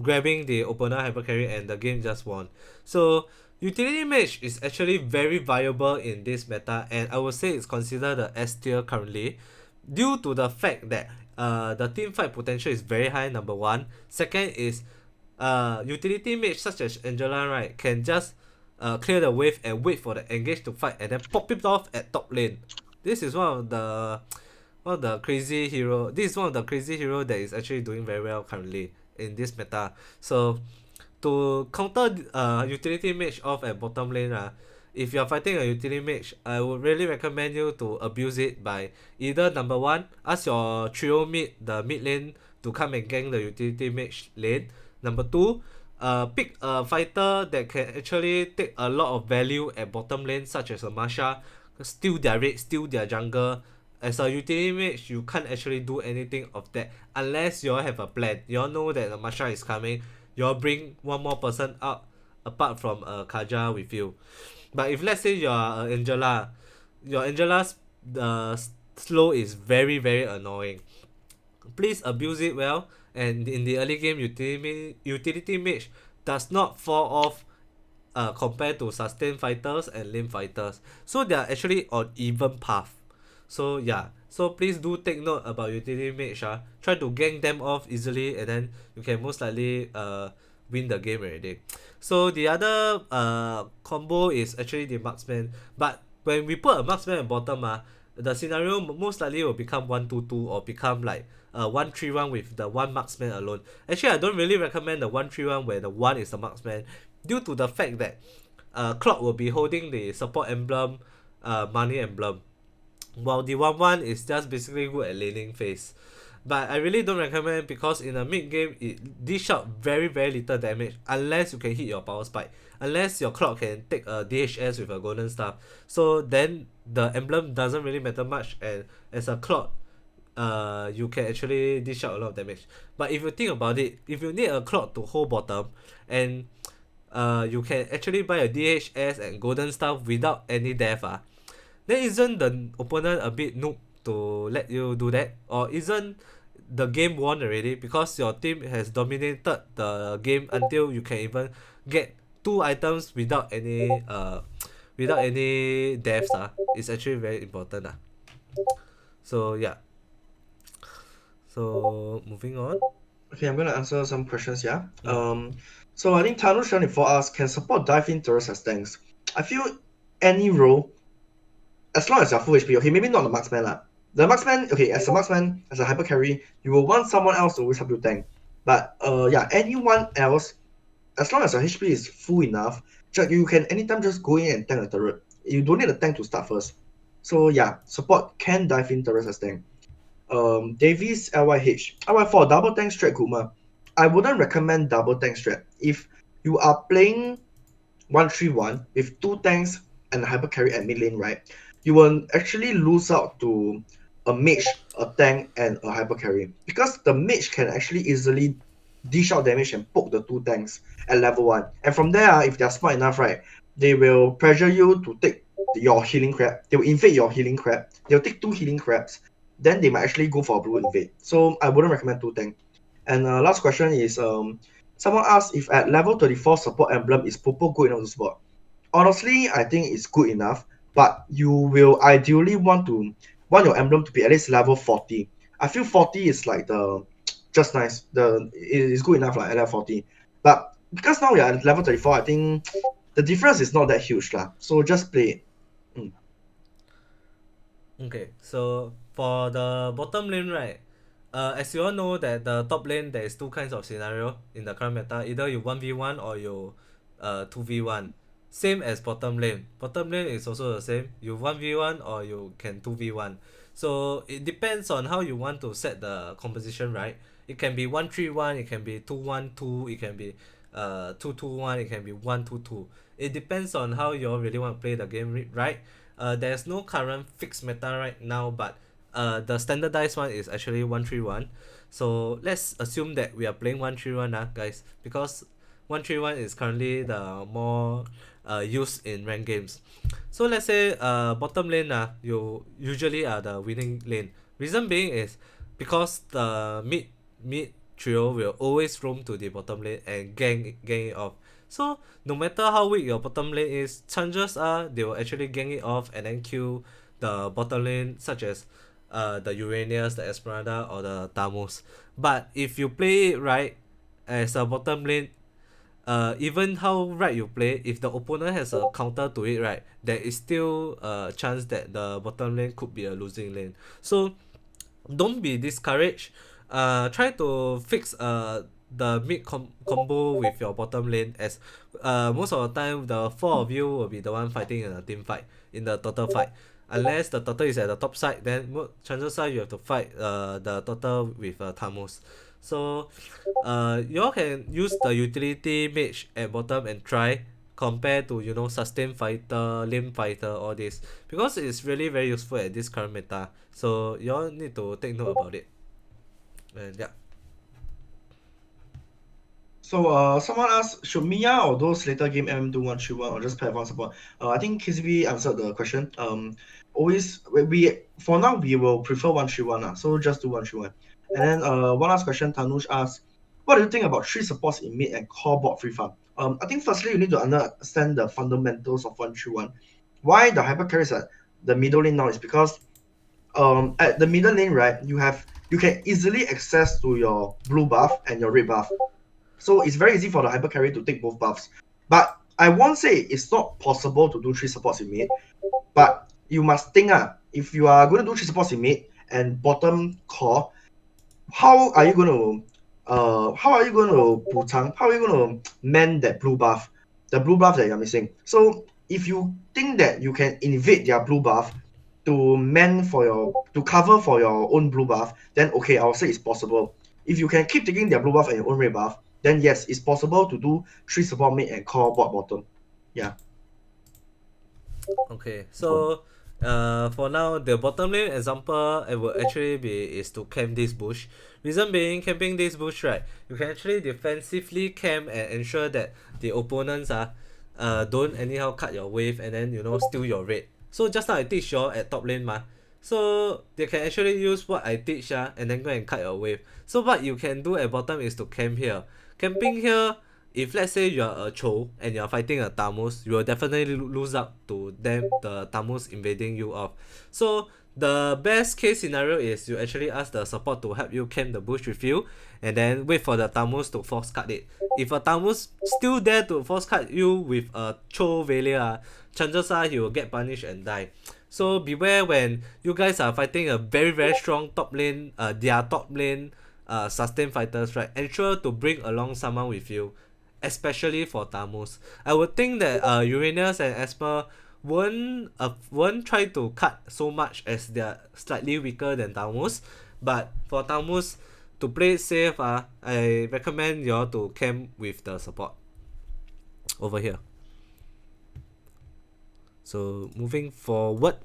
grabbing the opponent hypercarry and the game just won. So utility mage is actually very viable in this meta, and I would say it's considered the S tier currently due to the fact that the team fight potential is very high, number 1. Second is utility mage such as Angela, right, can just clear the wave and wait for the engage to fight and then pop it off at top lane. This is one of the crazy hero. This is one of the crazy hero that is actually doing very well currently in this meta. So to counter utility mage off at bottom lane, if you are fighting a utility mage, I would really recommend you to abuse it by either number 1, ask your trio mid, the mid lane, to come and gank the utility mage lane. Number 2, pick a fighter that can actually take a lot of value at bottom lane, such as a Masha, steal their raid, steal their jungle. As a utility mage, you can't actually do anything of that unless you all have a plan. You all know that the Masha is coming. You all bring one more person out apart from Kaja with you. But if let's say you are Angela, your Angela's slow is very, very annoying. Please abuse it well, and in the early game, utility mage does not fall off compared to sustain fighters and lane fighters. So they are actually on even path. So yeah, so please do take note about utility mage. Try to gank them off easily, and then you can most likely win the game already. So the other combo is actually the marksman. But when we put a marksman at bottom, the scenario most likely will become 1-2-2 or become like 1-3-1 with the 1 marksman alone. Actually, I don't really recommend the 1-3-1 where the 1 is the marksman, due to the fact that Clock will be holding the support emblem, money emblem, while the 1-1 is just basically good at laning phase. But I really don't recommend, because in a mid game it dish out very little damage unless you can hit your power spike, unless your Clock can take a DHS with a golden staff. So then the emblem doesn't really matter much, and as a Clock, you can actually dish out a lot of damage. But if you think about it, if you need a Clock to hold bottom, and you can actually buy a DHS and golden staff without any death, then isn't the opponent a bit noob to let you do that? Or isn't the game won already, because your team has dominated the game until you can even get 2 items without any deaths? It's actually very important. So yeah. So moving on. Okay, I'm gonna answer some questions. So I think Tanush24 asks, can support dive in turrets as tanks? I feel any role, as long as you're full HP. Okay, maybe not the marksman lah. The marksman, okay, as a marksman, as a hyper carry, you will want someone else to always help you tank. But yeah, anyone else, as long as your HP is full enough, you can anytime just go in and tank a turret. You don't need a tank to start first. So yeah, support can dive in turrets as tank. Davies LYH. Ly4 double tank strat Guma. I wouldn't recommend double tank strat. If you are playing 1-3-1 with 2 tanks and a hyper carry at mid lane, right? You will actually lose out to a mage, a tank, and a hyper carry, because the mage can actually easily dish out damage and poke the 2 tanks at level 1. And from there, if they're smart enough, right, they will pressure you to take your healing crab. They will invade your healing crab. They'll take 2 healing crabs. Then they might actually go for a blue invade. So I wouldn't recommend 2 tank. And last question is, someone asked if at level 34 support emblem is Popo good enough to support. Honestly, I think it's good enough, but you will ideally want your emblem to be at least level 40. I feel 40 is like the just nice. It is good enough like at level 40. But because now we are at level 34, I think the difference is not that huge lah. So just play it. Okay, so for the bottom lane, right? As you all know that the top lane, there is 2 kinds of scenario in the current meta. Either you 1v1 or you 2v1. Same as bottom lane. Bottom lane is also the same. You 1v1 or you can 2v1. So it depends on how you want to set the composition, right? It can be 1-3-1, it can be 2-1-2, it can be 2-2-1, it can be 1-2-2. It depends on how you all really want to play the game, right? There's no current fixed meta right now, but the standardized one is actually 1-3-1. So let's assume that we are playing 1-3-1 guys, because 1-3-1 is currently the more used in ranked games. So let's say bottom lane, you usually are the winning lane. Reason being is because the mid trio will always roam to the bottom lane and gang it off. So no matter how weak your bottom lane is, chances are they will actually gang it off and then kill the bottom lane, such as the Uranus, the Esmeralda, or the Tamos. But if you play it right as a bottom lane, even how right you play, if the opponent has a counter to it, right, there is still a chance that the bottom lane could be a losing lane. So don't be discouraged. Try to fix the mid combo with your bottom lane, as most of the time the 4 of you will be the one fighting in a team fight, in the total fight. Unless the turtle is at the top side, then chances are you have to fight the turtle with Tamos. So you all can use the utility mage at bottom and try, compared to, you know, sustain fighter, limb fighter, all this, because it's really very useful at this current meta. So you all need to take note about it. And yeah. So someone asked, should Mia or those later game M do 1-3-1 or just play advanced support? I think Kayzeepi answered the question. Always we for now we will prefer 1-3-1 so just do 1-3-1. And then one last question, Tanush asked, what do you think about 3 supports in mid and core bot free farm? I think firstly you need to understand the fundamentals of 1-3-1. Why the hyper carries at the middle lane now is because at the middle lane, right, you can easily access to your blue buff and your red buff. So it's very easy for the hyper carry to take both buffs. But I won't say it's not possible to do 3 supports in mid, but you must think if you are going to do 3 supports in mid and bottom core, how are you going to 补偿? How are you going to mend that blue buff? the blue buff that you're missing. So if you think that you can invade their blue buff to cover for your own blue buff, then okay, I'll say it's possible. If you can keep taking their blue buff and your own red buff, then yes, it's possible to do 3 support mid and core bot bottom. Yeah. Okay, so for now the bottom lane example it will actually be is to camp this bush. Reason being, camping this bush, right, you can actually defensively camp and ensure that the opponents don't anyhow cut your wave and then steal your red. So just now I teach you all at top lane so they can actually use what I teach and then go and cut your wave. So what you can do at bottom is to camp here. Camping here, if let's say you are a Cho and you are fighting a Tamus, you will definitely lose out to them, the Tamus invading you off. So the best case scenario is you actually ask the support to help you camp the bush with you and then wait for the Tamus to force cut it. If a Tamus still there to force cut you with a Cho Velia, chances are he will get punished and die. So beware when you guys are fighting a very strong top lane, their top lane sustain fighters, right? Ensure to bring along someone with you, especially for Tamus. I would think that Uranus and Esper won't try to cut so much as they're slightly weaker than Tamus. But for Tamus, to play it safe, I recommend you all to camp with the support over here. So moving forward,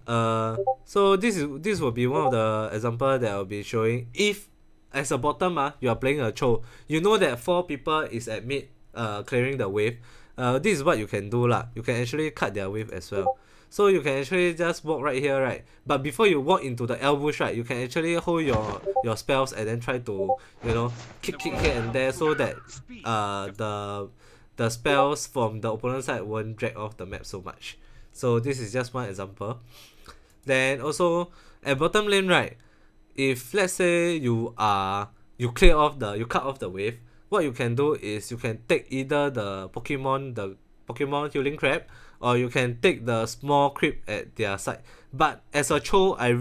so this will be one of the example that I'll be showing. If as a bottom you are playing a Cho, you know that 4 people is at mid clearing the wave. This is what you can do lah. You can actually cut their wave as well. So you can actually just walk right here, right? But before you walk into the L bush, right, you can actually hold your spells and then try to kick here and there so that the spells from the opponent side won't drag off the map so much. So this is just one example. Then also at bottom lane, right, if let's say you cut off the wave, what you can do is you can take either the Pokemon healing crab, or you can take the small creep at their side. But as a Cho, I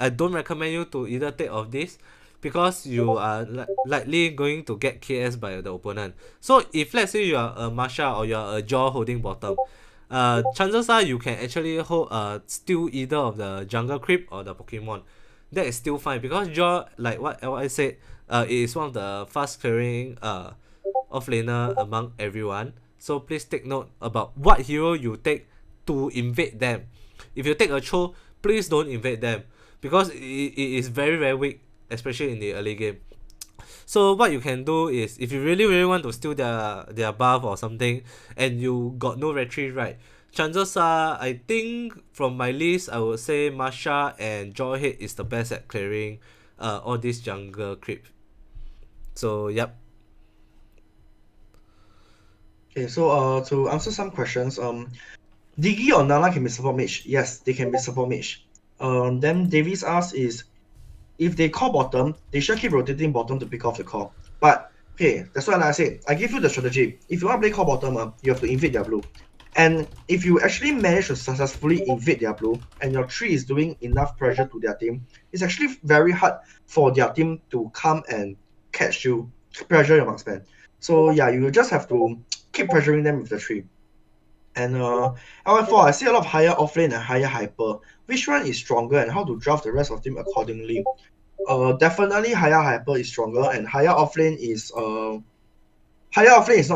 don't recommend you to either take of this, because you are likely going to get KS by the opponent. So if let's say you are a Masha or you are a Jaw holding bottom, chances are you can actually steal either of the jungle creep or the Pokemon. That is still fine, because Jaw, like what I said, is one of the fast clearing offlaner among everyone. So please take note about what hero you take to invade them. If you take a Cho, please don't invade them, because it is very weak, especially in the early game. So what you can do is, if you really want to steal their buff or something and you got no retreat, right, chances are, I think from my list, I would say Masha and Jawhead is the best at clearing all these jungle creep. So yep. Okay, so to answer some questions, Diggy or Nala can be support mage. Yes, they can be support mage. Then Davies asks is, if they core bottom, they should keep rotating bottom to pick off the core. But okay, that's why I said, I give you the strategy. If you want to play core bottom, you have to invade their blue. And if you actually manage to successfully invade their blue, and your tree is doing enough pressure to their team, it's actually very hard for their team to come and catch you, pressure your marksman. So yeah, you just have to keep pressuring them with the tree. And L4, I see a lot of higher offlane and higher hyper. Which one is stronger, and how to draft the rest of the team accordingly? Definitely higher hyper is stronger, and higher offlane is not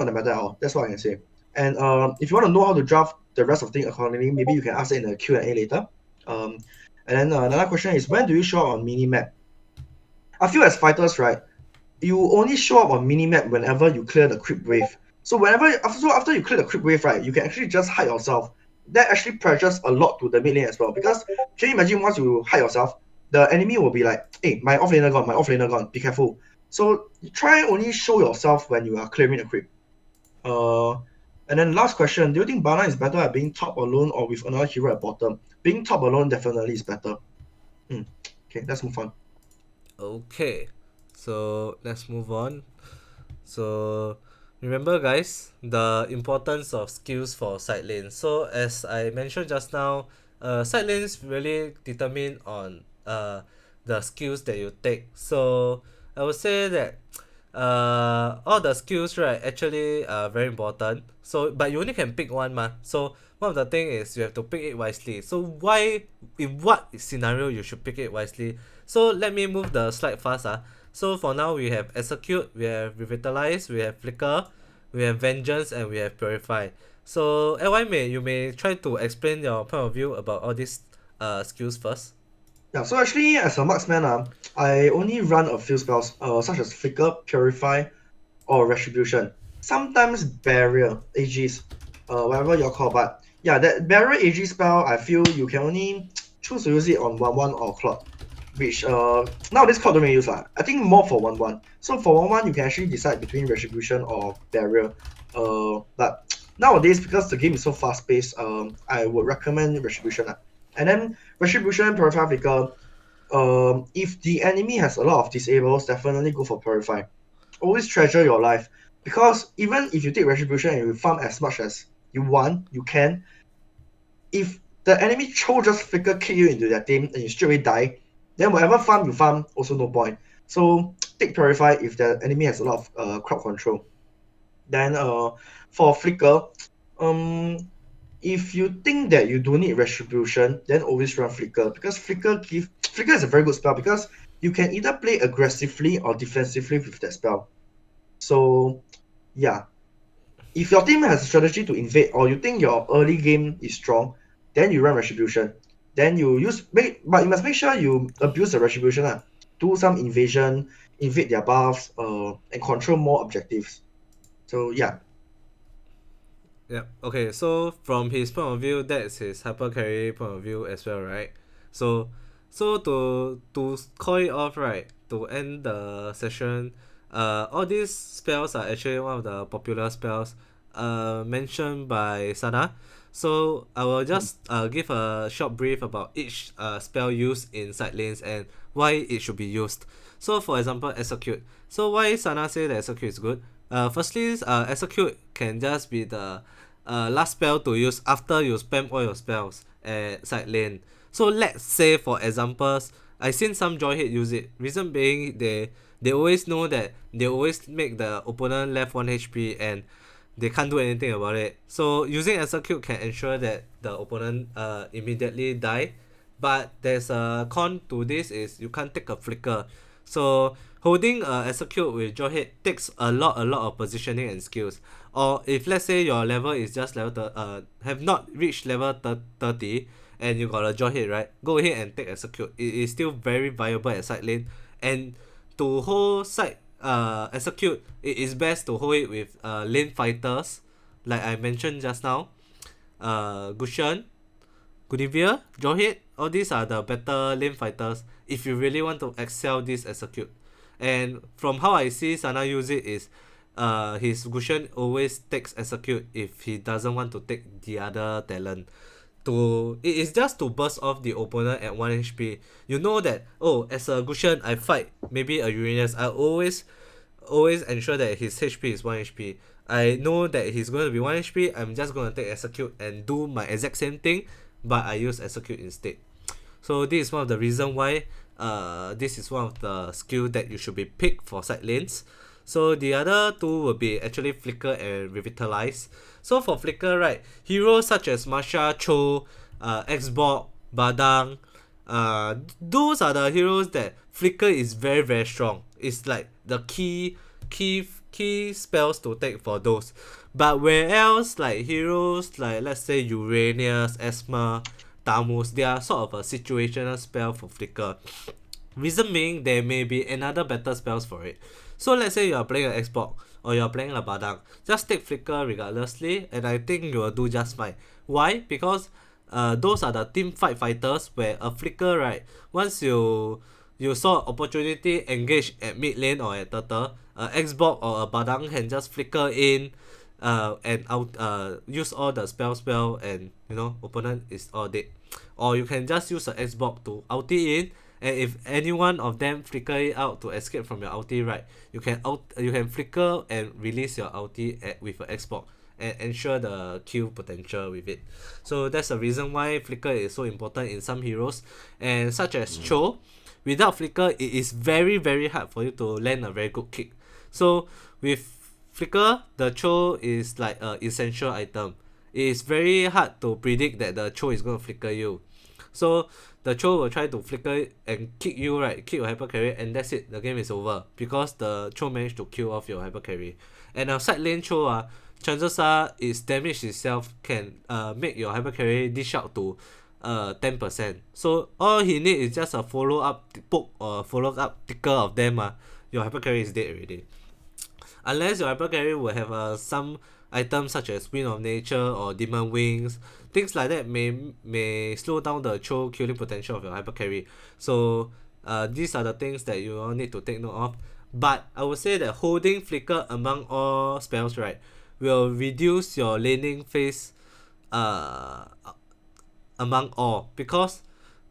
the matter at all. That's what I can say. And if you want to know how to draft the rest of the team accordingly, maybe you can ask it in the Q&A later. And then another question is, when do you show up on minimap? I feel as fighters, right, you only show up on minimap whenever you clear the creep wave. So after you clear the creep wave, right, you can actually just hide yourself. That actually pressures a lot to the mid lane as well, because can you imagine, once you hide yourself, the enemy will be like, hey, my offlaner gone, be careful. So try only show yourself when you are clearing the creep. And then last question, do you think Bana is better at being top alone or with another hero at bottom? Being top alone definitely is better. Okay, let's move on. Okay, so let's move on. So remember guys, the importance of skills for side lanes. So as I mentioned just now, side lanes really determine on the skills that you take. So I would say that all the skills right actually are very important. So but you only can pick one ma. So one of the thing is you have to pick it wisely. So why, in what scenario you should pick it wisely? So let me move the slide fast. So for now we have execute, we have revitalize, we have flicker, we have vengeance, and we have purify. So Ly, you may try to explain your point of view about all these skills first. Yeah, so actually as a marksman, I only run a few spells, such as Flicker, Purify, or Retribution. Sometimes Barrier, AGs, whatever you call, but yeah, that Barrier AG spell, I feel you can only choose to use it on 1-1 or Cloud, which nowadays Cloud don't really use lah. I think more for 1-1. So for 1-1, you can actually decide between Retribution or Barrier. But nowadays, because the game is so fast-paced, I would recommend Retribution. And then Retribution, Purify, Flicker. If the enemy has a lot of disables, definitely go for Purify. Always treasure your life, because even if you take Retribution and you farm as much as you want, you can. If the enemy Cho just Flicker kick you into their team and you straight away die, then whatever farm you farm, also no point. So take Purify if the enemy has a lot of crowd control. Then for Flicker, if you think that you don't need Retribution, then always run Flicker, because Flicker is a very good spell, because you can either play aggressively or defensively with that spell. So yeah, if your team has a strategy to invade, or you think your early game is strong, then you run Retribution. Then you but you must make sure you abuse the Retribution. Do some invasion, invade their buffs, and control more objectives. So yeah. Yeah. Okay. So from his point of view, that's his hyper carry point of view as well, right? So to call it off, right? To end the session, all these spells are actually one of the popular spells, mentioned by Sana. So I will just give a short brief about each spell used in side lanes and why it should be used. So for example, execute. So why Sana say that execute is good? Firstly, execute can just be the last spell to use after you spam all your spells at side lane. So let's say for examples, I seen some Joyhead use it. Reason being, they always know that they always make the opponent left 1 HP and they can't do anything about it. So using execute can ensure that the opponent immediately die. But there's a con to this, is you can't take a flicker. So holding execute with Joyhead takes a lot of positioning and skills. Or if let's say your level is just level have not reached level 30 and you got a Joyhead, right? Go ahead and take execute. It is still very viable at side lane. And to hold side execute, it is best to hold it with lane fighters, like I mentioned just now. Gushan, Guinevere, Joyhead, all these are the better lane fighters if you really want to excel this execute. And from how I see Sana use it is, his Gushan always takes execute if he doesn't want to take the other talent. It is just to burst off the opponent at 1 HP. You know that, oh, as a Gushan I fight maybe a Uranus, I always ensure that his HP is 1 HP. I know that he's going to be 1 HP, I'm just going to take execute and do my exact same thing, but I use execute instead. So this is one of the reason why this is one of the skill that you should be picked for side lanes. So the other two will be actually Flicker and Revitalize. So for Flicker, right, heroes such as Masha, Cho, Xbox, Badang, those are the heroes that Flicker is very strong. It's like the key spells to take for those. But where else, like heroes like let's say Uranus, Esma, Tamus, they are sort of a situational spell for Flicker. Reason being, there may be another better spells for it. So let's say you are playing an Xbox or you are playing a Badang, just take Flicker regardlessly, and I think you will do just fine. Why? Because those are the team fight fighters where a Flicker, right, once you saw opportunity engage at mid lane or at turtle, Xbox or a Badang can just flicker in and use all the spell and you know opponent is all dead. Or you can just use a Xbox to ulti in, and if any one of them flicker it out to escape from your ulti, right, you can flicker and release your ulti with an Xbox and ensure the kill potential with it. So that's the reason why Flicker is so important in some heroes, and such as Cho. Without Flicker, it is very hard for you to land a very good kick. So with Flicker, the Cho is like an essential item. It is very hard to predict that the Cho is going to flicker you. So the Cho will try to flicker and kick you, right? Kick your hyper carry, and that's it. The game is over because the Cho managed to kill off your hyper carry. And a side lane Cho, chances are its damage itself can make your hyper carry dish out to 10%. So all he need is just a follow up poke or follow up ticker of them. Your hyper carry is dead already. Unless your hyper carry will have some items such as Wind of Nature or Demon Wings, things like that may slow down the Cho killing potential of your hyper carry. So these are the things that you all need to take note of. But I would say that holding Flicker among all spells, right, will reduce your laning phase among all, because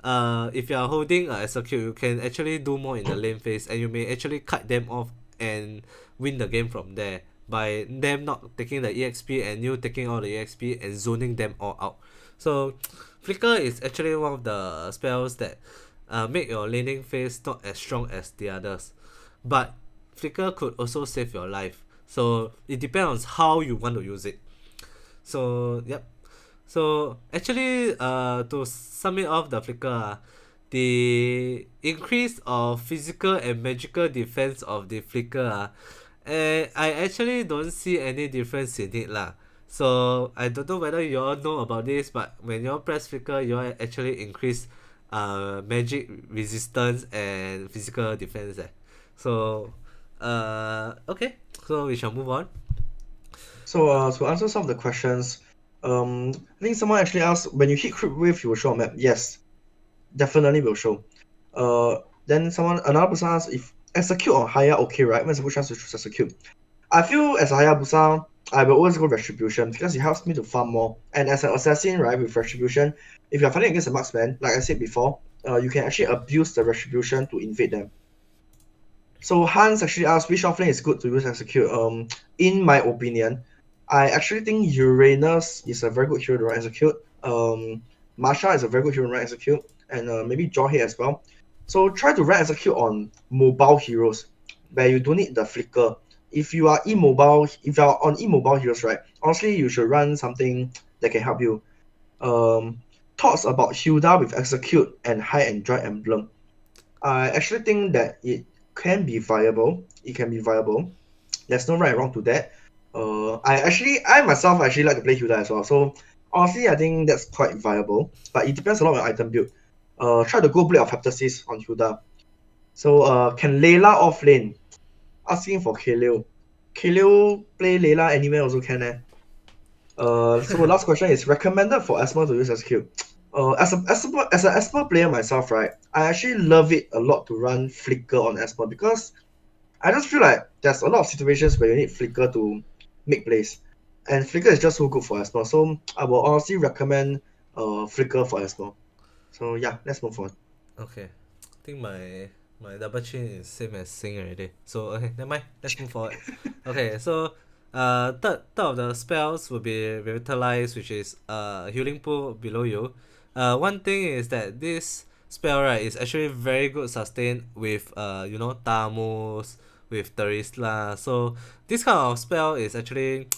if you are holding execute, you can actually do more in the lane phase, and you may actually cut them off and win the game from there by them not taking the EXP and you taking all the EXP and zoning them all out. So Flicker is actually one of the spells that make your laning phase not as strong as the others, but Flicker could also save your life. So it depends on how you want to use it. So yep. So actually, to sum it off, the Flicker, the increase of physical and magical defense of the Flicker, I actually don't see any difference in it lah. So I don't know whether you all know about this, but when you all press Flicker, you all actually increase magic resistance and physical defense. So okay, so we shall move on. So to answer some of the questions, I think someone actually asked, when you hit crit wave, you will show a map. Yes, definitely will show. Then another person asked if execute or higher, okay, right? When's a good chance to choose execute? I feel as a Hayabusa, I will always go Retribution because it helps me to farm more. And as an assassin, right, with Retribution, if you're fighting against a marksman, like I said before, you can actually abuse the Retribution to invade them. So Hans actually asked which offlane is good to use execute. In my opinion, I actually think Uranus is a very good hero to run execute. Marsha is a very good hero to run execute, and maybe Jawhead as well. So try to run execute on mobile heroes where you don't need the flicker. If you are on immobile heroes, right, honestly you should run something that can help you. Thoughts about Hilda with execute and high Android emblem. I actually think that it can be viable. It can be viable. There's no right or wrong to that. I myself actually like to play Hilda as well. So honestly, I think that's quite viable. But it depends a lot on item build. Try to go Blade of Heptasis on Hilda. So can Layla off lane? Asking for Kaleo. Kaleo play Layla anywhere also can. So last question is recommended for Asma to use execute. As an Asma player myself, right, I actually love it a lot to run Flicker on Asma because I just feel like there's a lot of situations where you need Flicker to make plays, and Flicker is just so good for Asma. So I will honestly recommend Flicker for Asma. So yeah, let's move on. Okay, I think my double chin is same as Sing already. So okay, never mind. Let's move forward. Okay, so third of the spells will be Revitalize, which is healing pool below you. One thing is that this spell, right, is actually very good sustain with Tamus, with Terisla. So this kind of spell is actually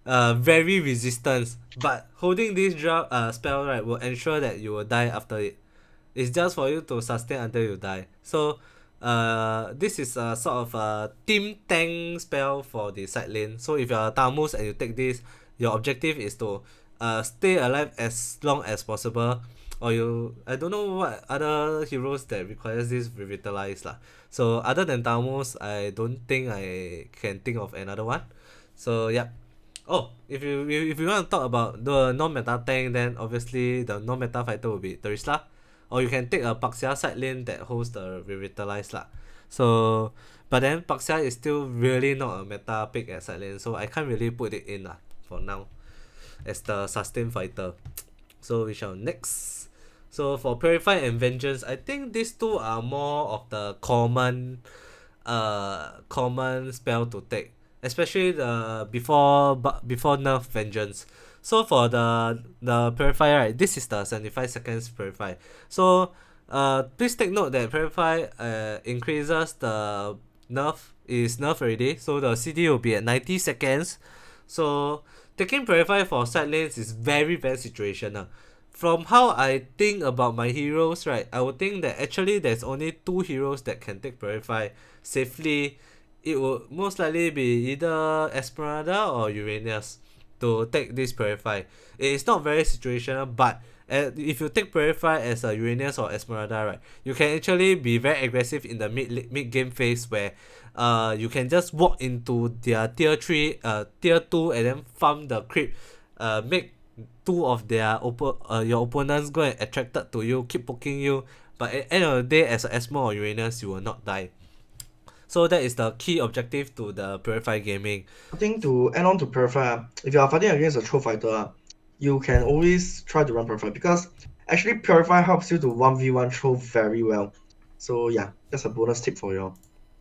very resistant, but holding this spell, right, will ensure that you will die after it. It's just for you to sustain until you die. So this is a sort of a team tank spell for the side lane. So if you're Tamus and you take this, your objective is to stay alive as long as possible. Or I don't know what other heroes that requires this Revitalize lah. So other than Tamus, I don't think I can think of another one. So yeah. Oh, if you want to talk about the non-meta tank, then obviously the non-meta fighter will be Terisla. Or you can take a Paxia side lane that holds the Revitalize lah. So, but then Paxia is still really not a meta pick at side lane, so I can't really put it in lah for now as the sustain fighter. So we shall next. So for Purify and Vengeance, I think these two are more of the common spell to take, especially the before nerf Vengeance. So for the Purify, right, this is the 75 seconds Purify. So please take note that Purify increases the is nerfed already, so the CD will be at 90 seconds. So taking Purify for side lanes is very situational. From how I think about my heroes, right, I would think that actually there's only 2 heroes that can take Purify safely. It will most likely be either Esmeralda or Uranus to take this Purify. It is not very situational, but if you take Purify as a Uranus or Esmeralda, right, you can actually be very aggressive in the mid game phase where you can just walk into their tier 3, tier 2 and then farm the creep, make 2 of their your opponents go and attracted to you, keep poking you, but at the end of the day, as a Esmo or Uranus, you will not die. So that is the key objective to the Purify gaming. I think to add on to Purify, if you are fighting against a troll fighter, you can always try to run Purify because actually Purify helps you to 1v1 troll very well. So yeah, that's a bonus tip for you.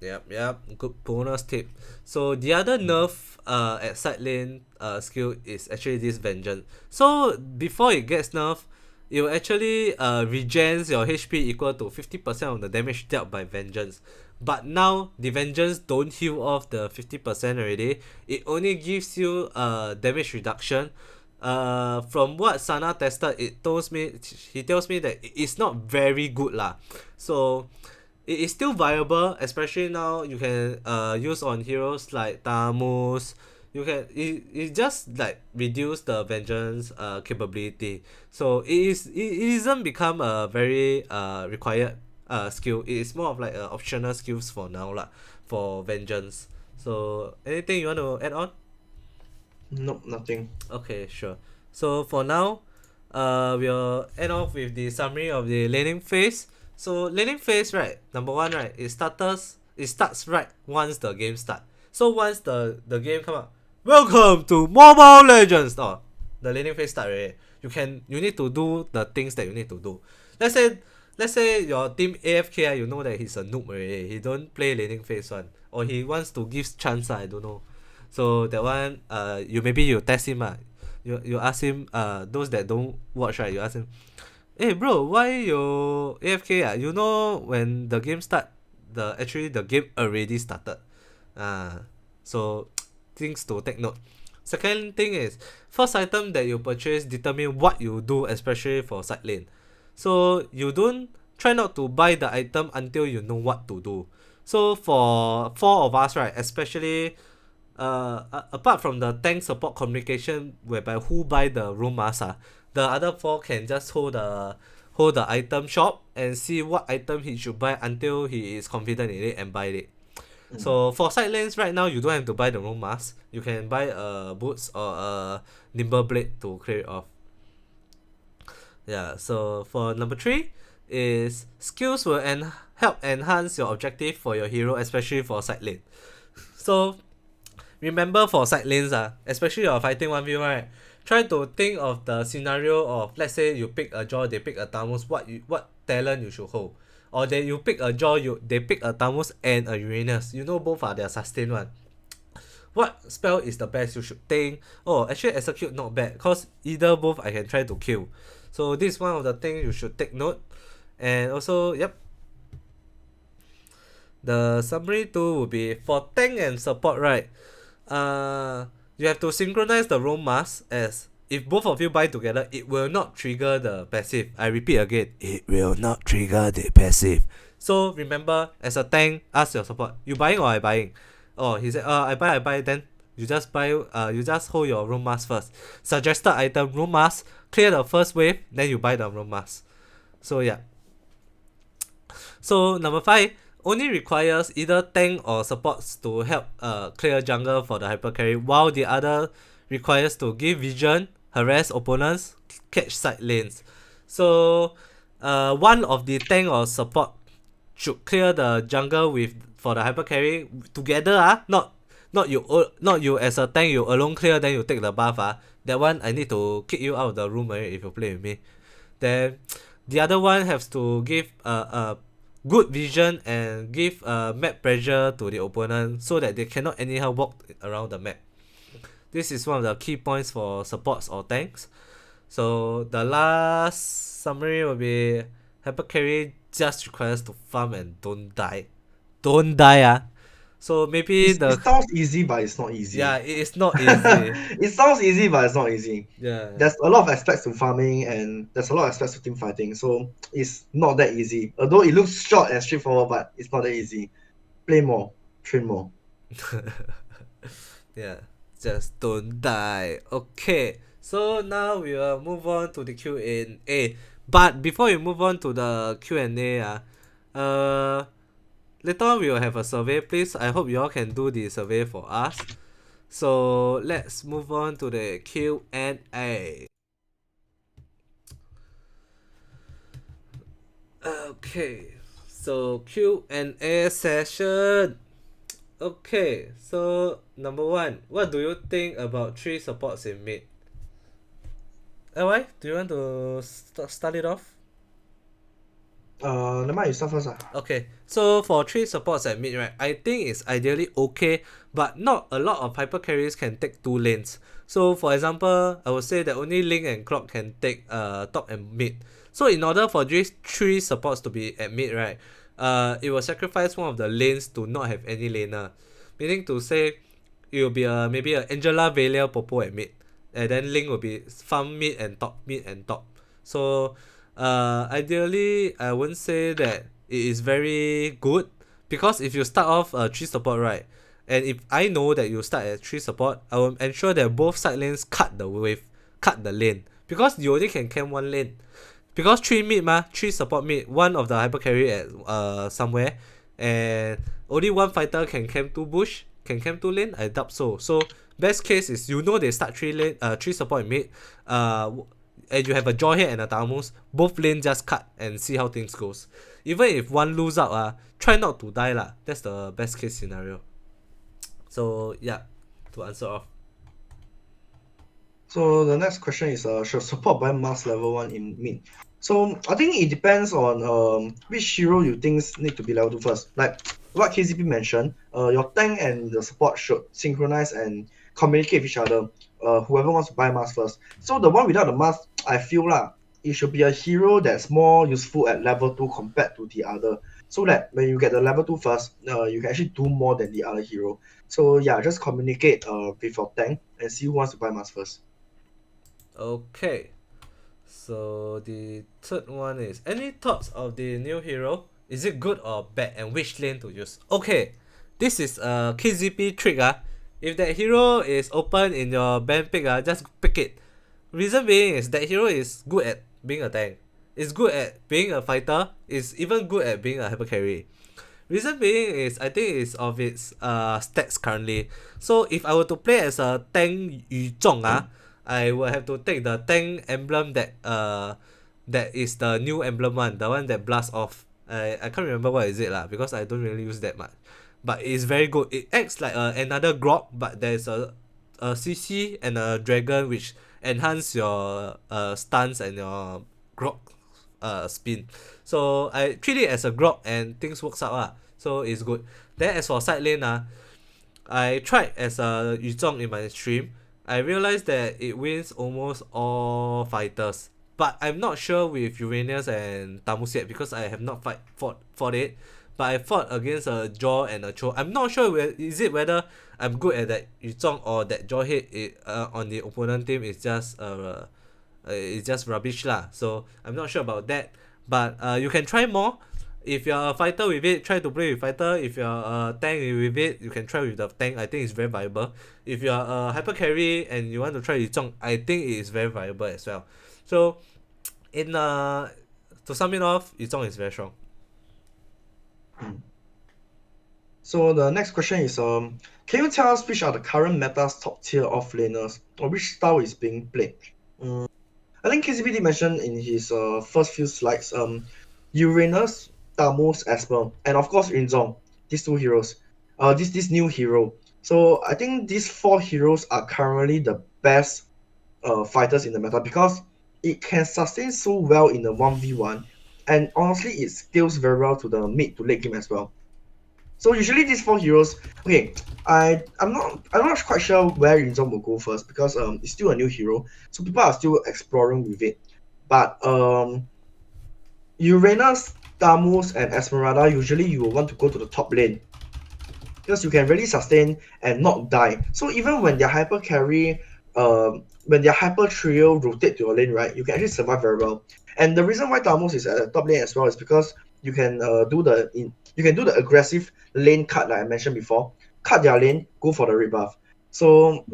Yep, good bonus tip. So the other nerf at side lane skill is actually this Vengeance. So before it gets nerfed, it will actually regens your HP equal to 50% of the damage dealt by Vengeance. But now the Vengeance don't heal off the 50% already. It only gives you damage reduction. From what Sana tested, he tells me that it's not very good lah. So it is still viable, especially now you can use on heroes like Tamus. You can it just like reduce the Vengeance capability. So it isn't become a very required skill. It is more of like optional skills for now lah, for Vengeance. So anything you want to add on? Nope, nothing. Okay, sure. So for now, we'll end off with the summary of the laning phase. So laning phase, right, number 1, right, it starts right once the game start. So once the game come out, welcome to Mobile Legends. Oh, the laning phase start already. You need to do the things that you need to do. Let's say your team AFK, you know that he's a noob already. He don't play laning phase one, or he wants to give chance. I don't know. So that one, you test him. You ask him. Those that don't watch, right, you ask him, hey bro, why you AFK? You know when the game start, the game already started. So things to take note. Second thing is, first item that you purchase determine what you do, especially for side lane. So you don't try not to buy the item until you know what to do. So for 4 of us, right, especially apart from the tank support communication whereby who buy the room mask, the other 4 can just hold the item shop and see what item he should buy until he is confident in it and buy it. So for side lanes right now, you don't have to buy the room mask. You can buy boots or a Nimble Blade to clear it off. Yeah, so for number 3 is skills will help enhance your objective for your hero, especially for side lane. So remember, for side lanes, especially you're fighting 1v1, right, try to think of the scenario of, let's say you pick a Jaw, they pick a Tamus, what talent you should hold. Or that you pick a Jaw, they pick a Tamus and a Uranus. You know both are their sustain one. What spell is the best? You should think, oh, actually execute not bad, because either both I can try to kill. So this is one of the things you should take note. And also, yep, the summary 2 will be for tank and support, right? You have to synchronize the roam mask, as if both of you buy together, it will not trigger the passive. I repeat again, it will not trigger the passive. So remember, as a tank, ask your support, you buying or I buying? Oh, he said, I buy, then you just buy, you just hold your room mask first. Suggested item, room mask, clear the first wave, then you buy the room mask. So yeah. So number 5 only requires either tank or supports to help clear jungle for the hyper carry, while the other requires to give vision, harass opponents, catch side lanes. So one of the tank or support should clear the jungle for the hyper carry together. Not you as a tank, you alone clear, then you take the buff. That one I need to kick you out of the room if you play with me. Then the other one has to give good vision and give map pressure to the opponent so that they cannot anyhow walk around the map. This is one of the key points for supports or tanks. So the last summary will be hyper carry just requires to farm and don't die. Don't die. So maybe It sounds easy, but it's not easy. yeah, it is not easy. It sounds easy, but it's not easy. Yeah. There's a lot of aspects to farming and there's a lot of aspects to team fighting, so it's not that easy. Although it looks short and straightforward, but it's not that easy. Play more, train more. Yeah, just don't die. Okay, so now we will move on to the Q&A. But before we move on to the Q&A, later on we will have a survey. Please, I hope you all can do the survey for us. So let's move on to the Q&A. Okay, so Q&A session. Okay, so number 1, what do you think about 3 supports in mid? Why? Do you want to start it off? Never mind, you start first. Okay, so for 3 supports at mid, right, I think it's ideally okay, but not a lot of hyper carries can take 2 lanes. So for example, I would say that only Link and Clock can take top and mid. So in order for these 3 supports to be at mid, right, it will sacrifice one of the lanes to not have any laner. Meaning to say, it will be maybe a Angela, Velia, Popo at mid. And then Link will be farm mid and top, mid and top. So ideally, I wouldn't say that it is very good. Because if you start off 3 support, right, and if I know that you start at 3 support, I will ensure that both side lanes cut the wave, cut the lane. Because you only can camp 1 lane. Because 3 mid 3 support mid, 1 of the hyper carry at somewhere, and only 1 fighter can camp 2 bush, can camp 2 lane. I doubt so. So best case is you know they start 3 support in mid, and you have a Jawhead and a Tamus, both lane just cut and see how things goes. Even if one lose out, try not to die lah. That's the best case scenario. So yeah, to answer off. So the next question is should support buy mask level 1 in mid? So I think it depends on which hero you think need to be level 2 first. Like what Kayzeepi mentioned, your tank and the support should synchronize and communicate with each other. Whoever wants to buy mask first. So the one without the mask, I feel it should be a hero that's more useful at level 2 compared to the other. So that when you get the level 2 first, you can actually do more than the other hero. So yeah, just communicate with your tank and see who wants to buy mask first. Okay, so the third one is, any thoughts of the new hero? Is it good or bad, and which lane to use? Okay, this is a Kayzeepi trick. If that hero is open in your band pick, just pick it. Reason being is that hero is good at being a tank, is good at being a fighter, is even good at being a hyper carry. Reason being is, I think it's of its stats currently. So if I were to play as a tank Yu Zhong, I will have to take the tank emblem that is the new emblem one, the one that blasts off. I can't remember what is it because I don't really use that much. But it's very good. It acts like another Grok, but there's a CC and a dragon which enhance your stance and your Grok spin. So I treat it as a Grok and things works out. So it's good. Then as for side lane, I tried as a Yu Zhong in my stream. I realized that it wins almost all fighters. But I'm not sure with Uranus and Tamus yet because I have not fought it. But I fought against a Jaw and a Cho. I'm not sure whether I'm good at that Yu Zhong or that Jaw hit on the opponent team is just rubbish lah. So I'm not sure about that. But you can try more. If you're a fighter with it, try to play with fighter. If you're a tank with it, you can try with the tank. I think it's very viable. If you're a hyper carry and you want to try Yu Zhong, I think it is very viable as well. So to sum it off, Yu Zhong is very strong. So the next question is can you tell us which are the current meta's top tier offlaners or which style is being played? I think Kayzeepi did mention in his first few slides Uranus, Tamus, Esper, and of course Yu Zhong, these 2 heroes. This new hero. So I think these 4 heroes are currently the best fighters in the meta because it can sustain so well in the 1v1, and honestly it scales very well to the mid to late game as well. So usually these 4 heroes, okay, I'm not quite sure where Yu Zhong will go first because it's still a new hero, so people are still exploring with it. But Uranus, Tamus, and Esmeralda, usually you will want to go to the top lane because you can really sustain and not die. So even when their hyper carry, when their hyper trio rotate to your lane, right, you can actually survive very well. And the reason why Tamos is at the top lane as well is because you can you can do the aggressive lane cut like I mentioned before, cut their lane, go for the red buff. So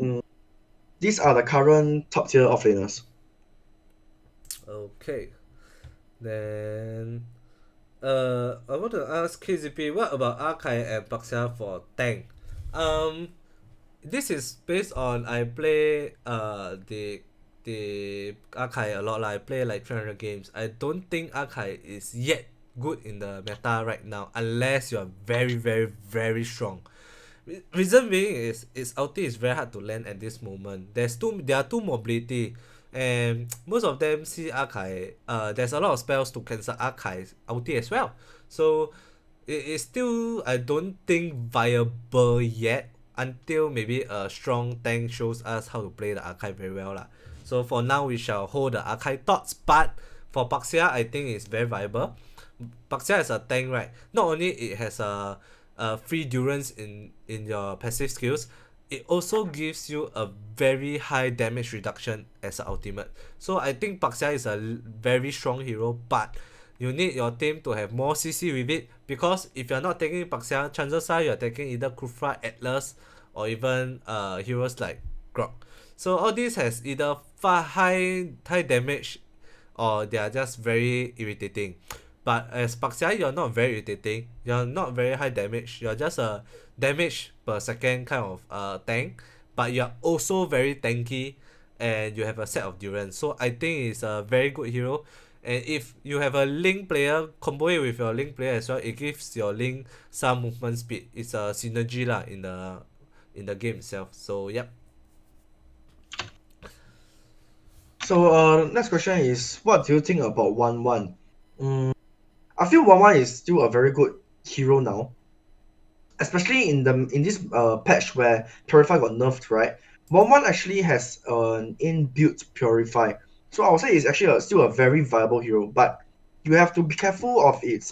these are the current top tier offlaners. Okay. Then I want to ask Kayzeepi, what about Arkai and Baxia for tank? This is based on I play the Arkai a lot. I play like 300 games. I don't think Arkai is yet good in the meta right now unless you are very very very strong. Reason being is its ulti is very hard to land at this moment. There are two mobility, and most of them see Arkai. There's a lot of spells to cancel Arkai's ulti as well. So it is still, I don't think, viable yet until maybe a strong tank shows us how to play the Arkai very well lah. So for now we shall hold the Arkai thoughts, but for Baxia I think it's very viable. Baxia is a tank, right? Not only it has a free durance in your passive skills, it also gives you a very high damage reduction as an ultimate. So I think Baxia is a very strong hero, but you need your team to have more CC with it, because if you're not taking Baxia, chances are you're taking either Kufra, Atlas, or even heroes like Grok. So all these has either high damage or they are just very irritating. But as Baxia, you're not very irritating, you're not very high damage, you're just a damage per second kind of tank, but you're also very tanky and you have a set of durance. So I think it's a very good hero. And if you have a link player, combo it with your link player as well, it gives your link some movement speed. It's a synergy lah in the game itself. So yep. So next question is, what do you think about 1-1? I feel 1-1 is still a very good hero now, especially in this patch where Purify got nerfed, right? 1-1 actually has an inbuilt Purify, so I would say it's actually still a very viable hero, but you have to be careful of its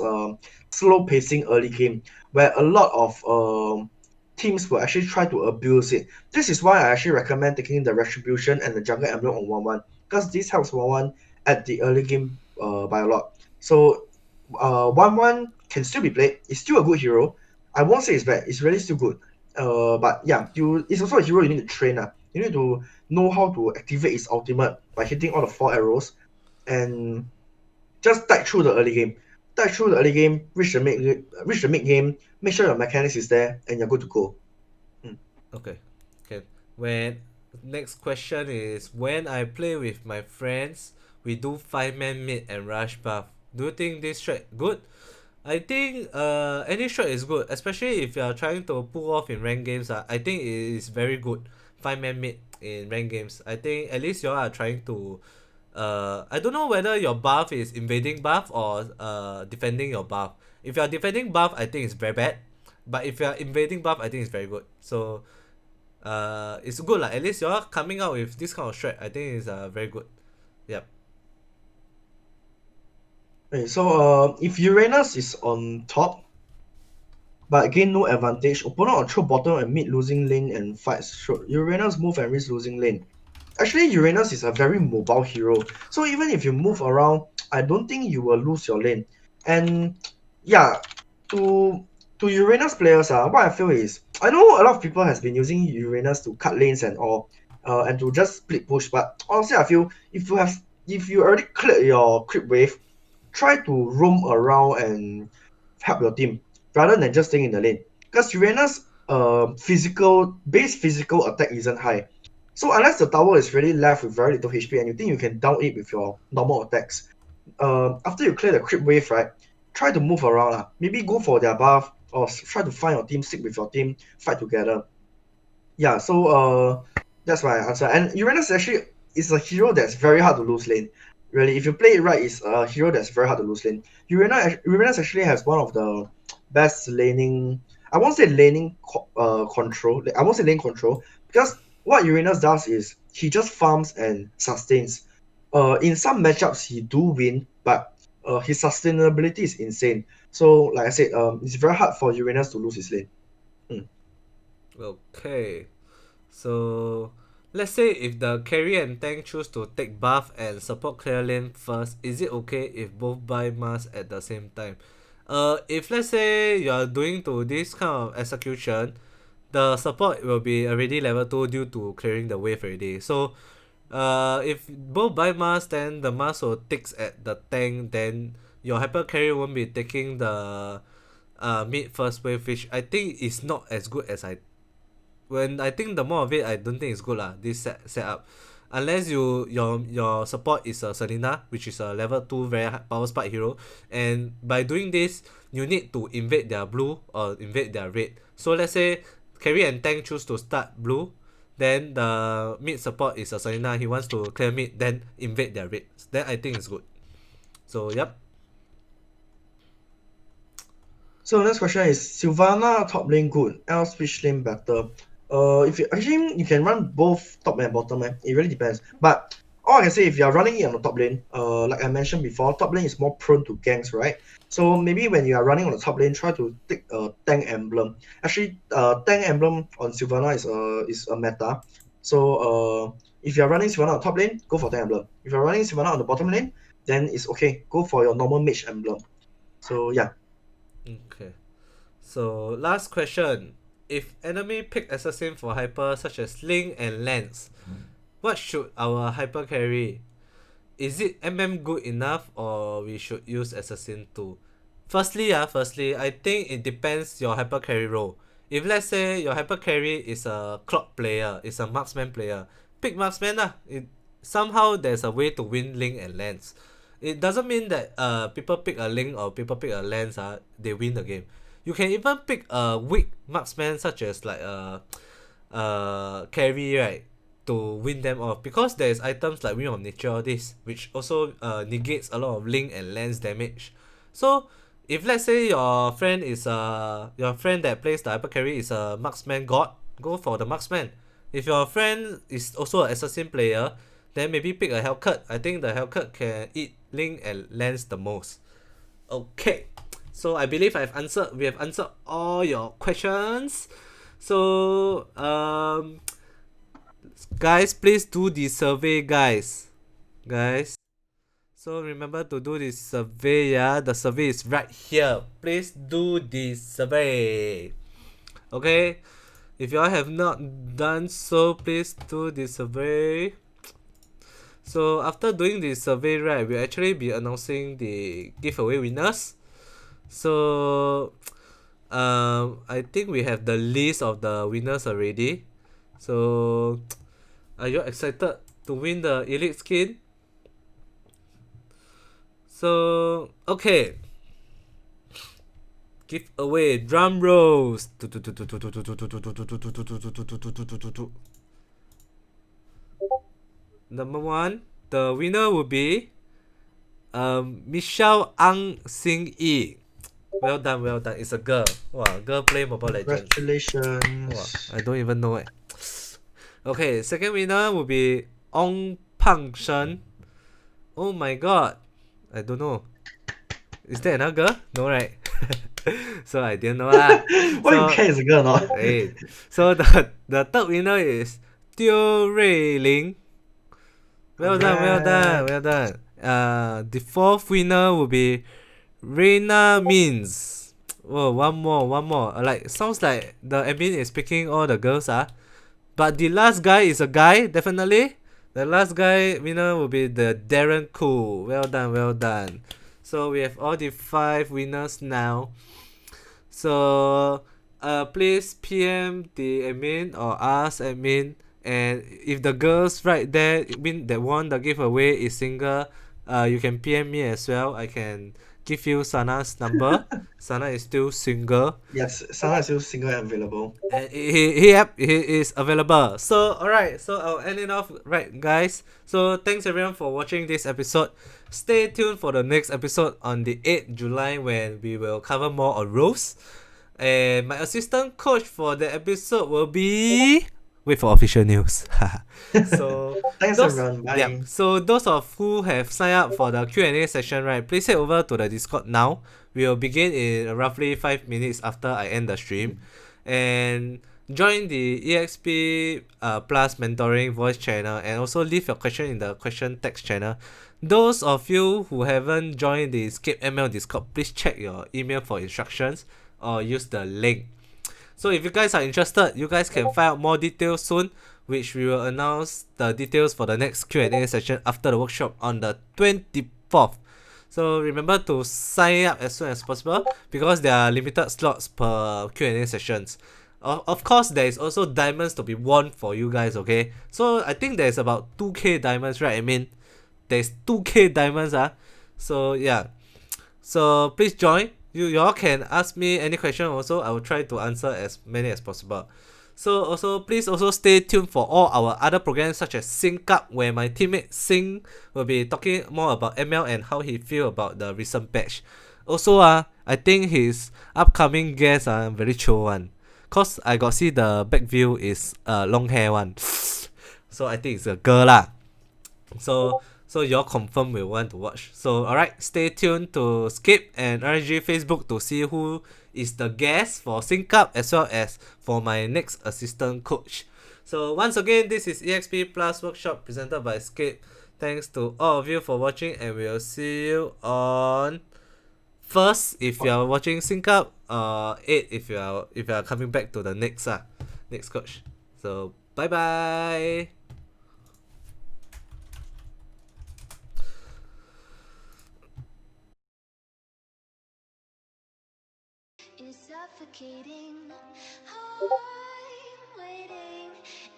slow pacing early game, where a lot of teams will actually try to abuse it. This is why I actually recommend taking the Retribution and the Jungle Emblem on 1-1, because this helps 1-1 at the early game by a lot. So 1-1 can still be played. It's still a good hero. I won't say it's bad. It's really still good. But yeah, it's also a hero you need to train. You need to know how to activate its ultimate by hitting all the 4 arrows, and just tide through the early game. Tide through the early game, reach the mid game, make sure your mechanics is there, and you're good to go. Okay. When next question is, when I play with my friends, we do 5-man mid and rush buff. Do you think this strat good? I think any strat is good, especially if you are trying to pull off in ranked games. I think it is very good. 5-man mid in ranked games. I think at least you all are trying to I don't know whether your buff is invading buff or defending your buff. If you are defending buff, I think it's very bad. But if you are invading buff, I think it's very good. So it's good lah. At least you are coming out with this kind of strat. I think it's very good. Yep. Okay, so if Uranus is on top, but gain no advantage, opponent will throw bottom and mid losing lane and fights. Uranus move and risk losing lane. Actually, Uranus is a very mobile hero, so even if you move around, I don't think you will lose your lane. And yeah, to Uranus players, what I feel is, I know a lot of people has been using Uranus to cut lanes and all, and to just split push. But honestly, I feel if you already cleared your creep wave, try to roam around and help your team rather than just staying in the lane. Because Uranus physical attack isn't high. So unless the tower is really left with very little HP and you think you can down it with your normal attacks, after you clear the creep wave, right, try to move around. Maybe go for their buff or try to find your team, stick with your team, fight together. Yeah, so that's my answer. And Uranus actually is a hero that's very hard to lose lane. Really, if you play it right, it's a hero that's very hard to lose lane. Uranus actually has one of the best laning. I won't say laning control. I won't say lane control, because what Uranus does is he just farms and sustains. In some matchups he do win, but his sustainability is insane. So like I said, it's very hard for Uranus to lose his lane. Okay. So let's say if the carry and tank choose to take buff and support clear lane first, is it okay if both buy mask at the same time? If let's say you are doing to this kind of execution, the support will be already level 2 due to clearing the wave already. So if both buy mask, then the mask will ticks at the tank, then your hyper carry won't be taking the mid first wave, which I think is not as good as when I think the more of it, I don't think it's good lah. This setup, unless your support is a Selena, which is a level 2 very high power spike hero, and by doing this, you need to invade their blue or invade their red. So let's say carry and tank choose to start blue, then the mid support is a Selena. He wants to clear mid, then invade their red. Then I think it's good. So yep. So next question is Sylvana top lane good, else which lane better? If you actually you can run both top and bottom lane. It really depends. But all I can say, if you are running it on the top lane, like I mentioned before, top lane is more prone to ganks, right? So maybe when you are running on the top lane, try to take a tank emblem. Actually, tank emblem on Sylvana is a meta. So if you are running Sylvana on the top lane, go for tank emblem. If you are running Sylvana on the bottom lane, then it's okay. Go for your normal mage emblem. So yeah. Okay. So last question. If enemy pick assassin for hyper such as Link and Lance, what should our hyper carry? Is it good enough or we should use assassin too? Firstly, I think it depends your hyper carry role. If let's say your hyper carry is a clock player, is a marksman player, pick marksman lah. Somehow there's a way to win Link and Lance. It doesn't mean that people pick a Link or people pick a Lance, they win the game. You can even pick a weak marksman such as like carry, right, to win them off, because there's items like Wing of Nature, all this, which also negates a lot of Link and Lance damage. So if let's say your friend that plays the hyper carry is a marksman god, go for the marksman. If your friend is also an assassin player, then maybe pick a Hellcut. I think the Hellcut can eat Link and Lance the most. Okay. So I believe we have answered all your questions. So guys, please do the survey, guys. So remember to do this survey, yeah. The survey is right here. Please do the survey. Okay. If you all have not done so, please do the survey. So after doing the survey, right, we'll actually be announcing the giveaway winners. So I think we have the list of the winners already. So are you excited to win the elite skin? So okay, giveaway, drum rolls. Number 1, the winner will be Michelle Ang Sing Yi. Well done. It's a girl. Wow, girl play Mobile Legends. Congratulations. Wow, I don't even know it. Okay, second winner will be Ong Pang Shen. Oh my god. I don't know. Is that another girl? No, right? So I didn't know lah. Why you care is a girl or not? Hey. So the third winner is Teo Rui Ling. Well done. The fourth winner will be Reina Means. Oh, one more. Like, sounds like the admin is picking all the girls, but the last guy is a guy, definitely. The last guy winner will be the Darren Koo. Well done. So we have all the 5 winners now. So please PM the admin or ask admin, and if the girls right there that won the giveaway is single, you can PM me as well. I can give you Sana's number. Sana is still single. Yes, Sana is still single and available. And he is available. So alright, so I'll end it off right, guys. So thanks everyone for watching this episode. Stay tuned for the next episode on the 8th July when we will cover more on roles. And my assistant coach for the episode will be... Wait for official news. So Thanks everyone. Bye. Yeah, so those of who have signed up for the Q&A session, right, please head over to the Discord now. We will begin in roughly 5 minutes after I end the stream. and join the EXP Plus mentoring voice channel, and also leave your question in the question text channel. Those of you who haven't joined the Scape ML Discord, please check your email for instructions or use the link. So if you guys are interested, you guys can find out more details soon, which we will announce the details for the next Q&A session after the workshop on the 24th. So remember to sign up as soon as possible because there are limited slots per Q&A sessions. Of course, there is also diamonds to be won for you guys, okay? So I think there's about 2k diamonds, right? I mean, there's 2k diamonds, so yeah. So please join. You all can ask me any question also. I will try to answer as many as possible. So also please also stay tuned for all our other programs such as Sync Up, where my teammate Sing will be talking more about ML and how he feel about the recent patch. Also I think his upcoming guest very chill one. Cause I got see the back view is long hair one. So I think it's a girl lah. So y'all confirm will want to watch. So alright, stay tuned to Scape and RG Facebook to see who is the guest for Sync Up as well as for my next assistant coach. So once again, this is EXP Plus Workshop presented by Scape. Thanks to all of you for watching, and we'll see you on 1st if you are watching Sync Up, 8 if you are coming back to the next coach. So bye bye. Is suffocating. I'm waiting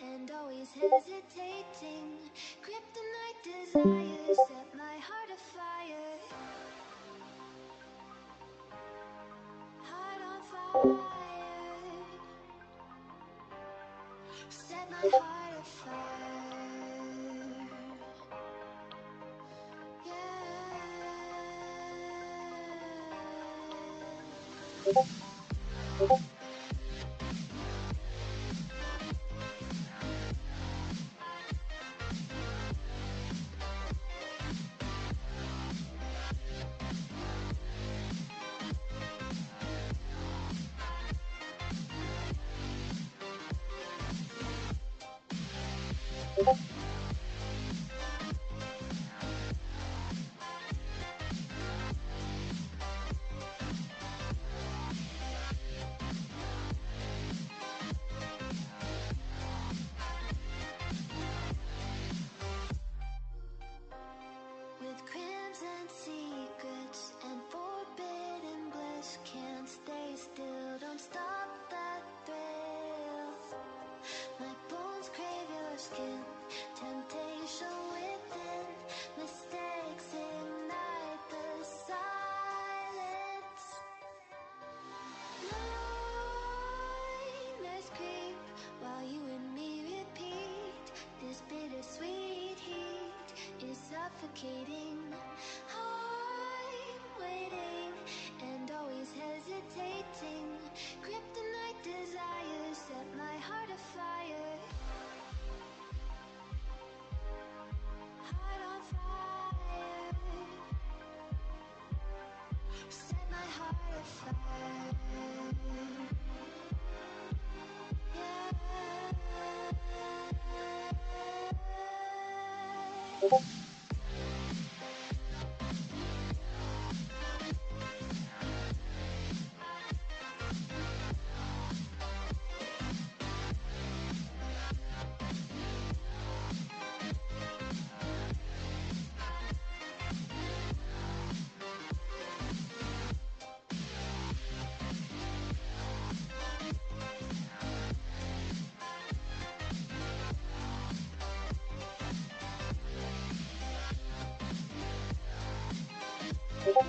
and always hesitating. Kryptonite desires set my heart afire. Heart on fire. Set my heart afire. Yeah. With crimson secrets and forbidden bliss, can't stay still, don't stop that thrill. My bones crave your skin, temptation within, mistakes ignite the silence. Nightmares creep while you and me repeat. This bittersweet heat is suffocating. I'm waiting and always hesitating. Kryptonite desires set my heart afire. Heart on fire. Set my heart afire. Yeah.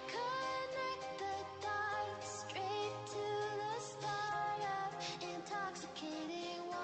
Connect the dots straight to the start of intoxicating one.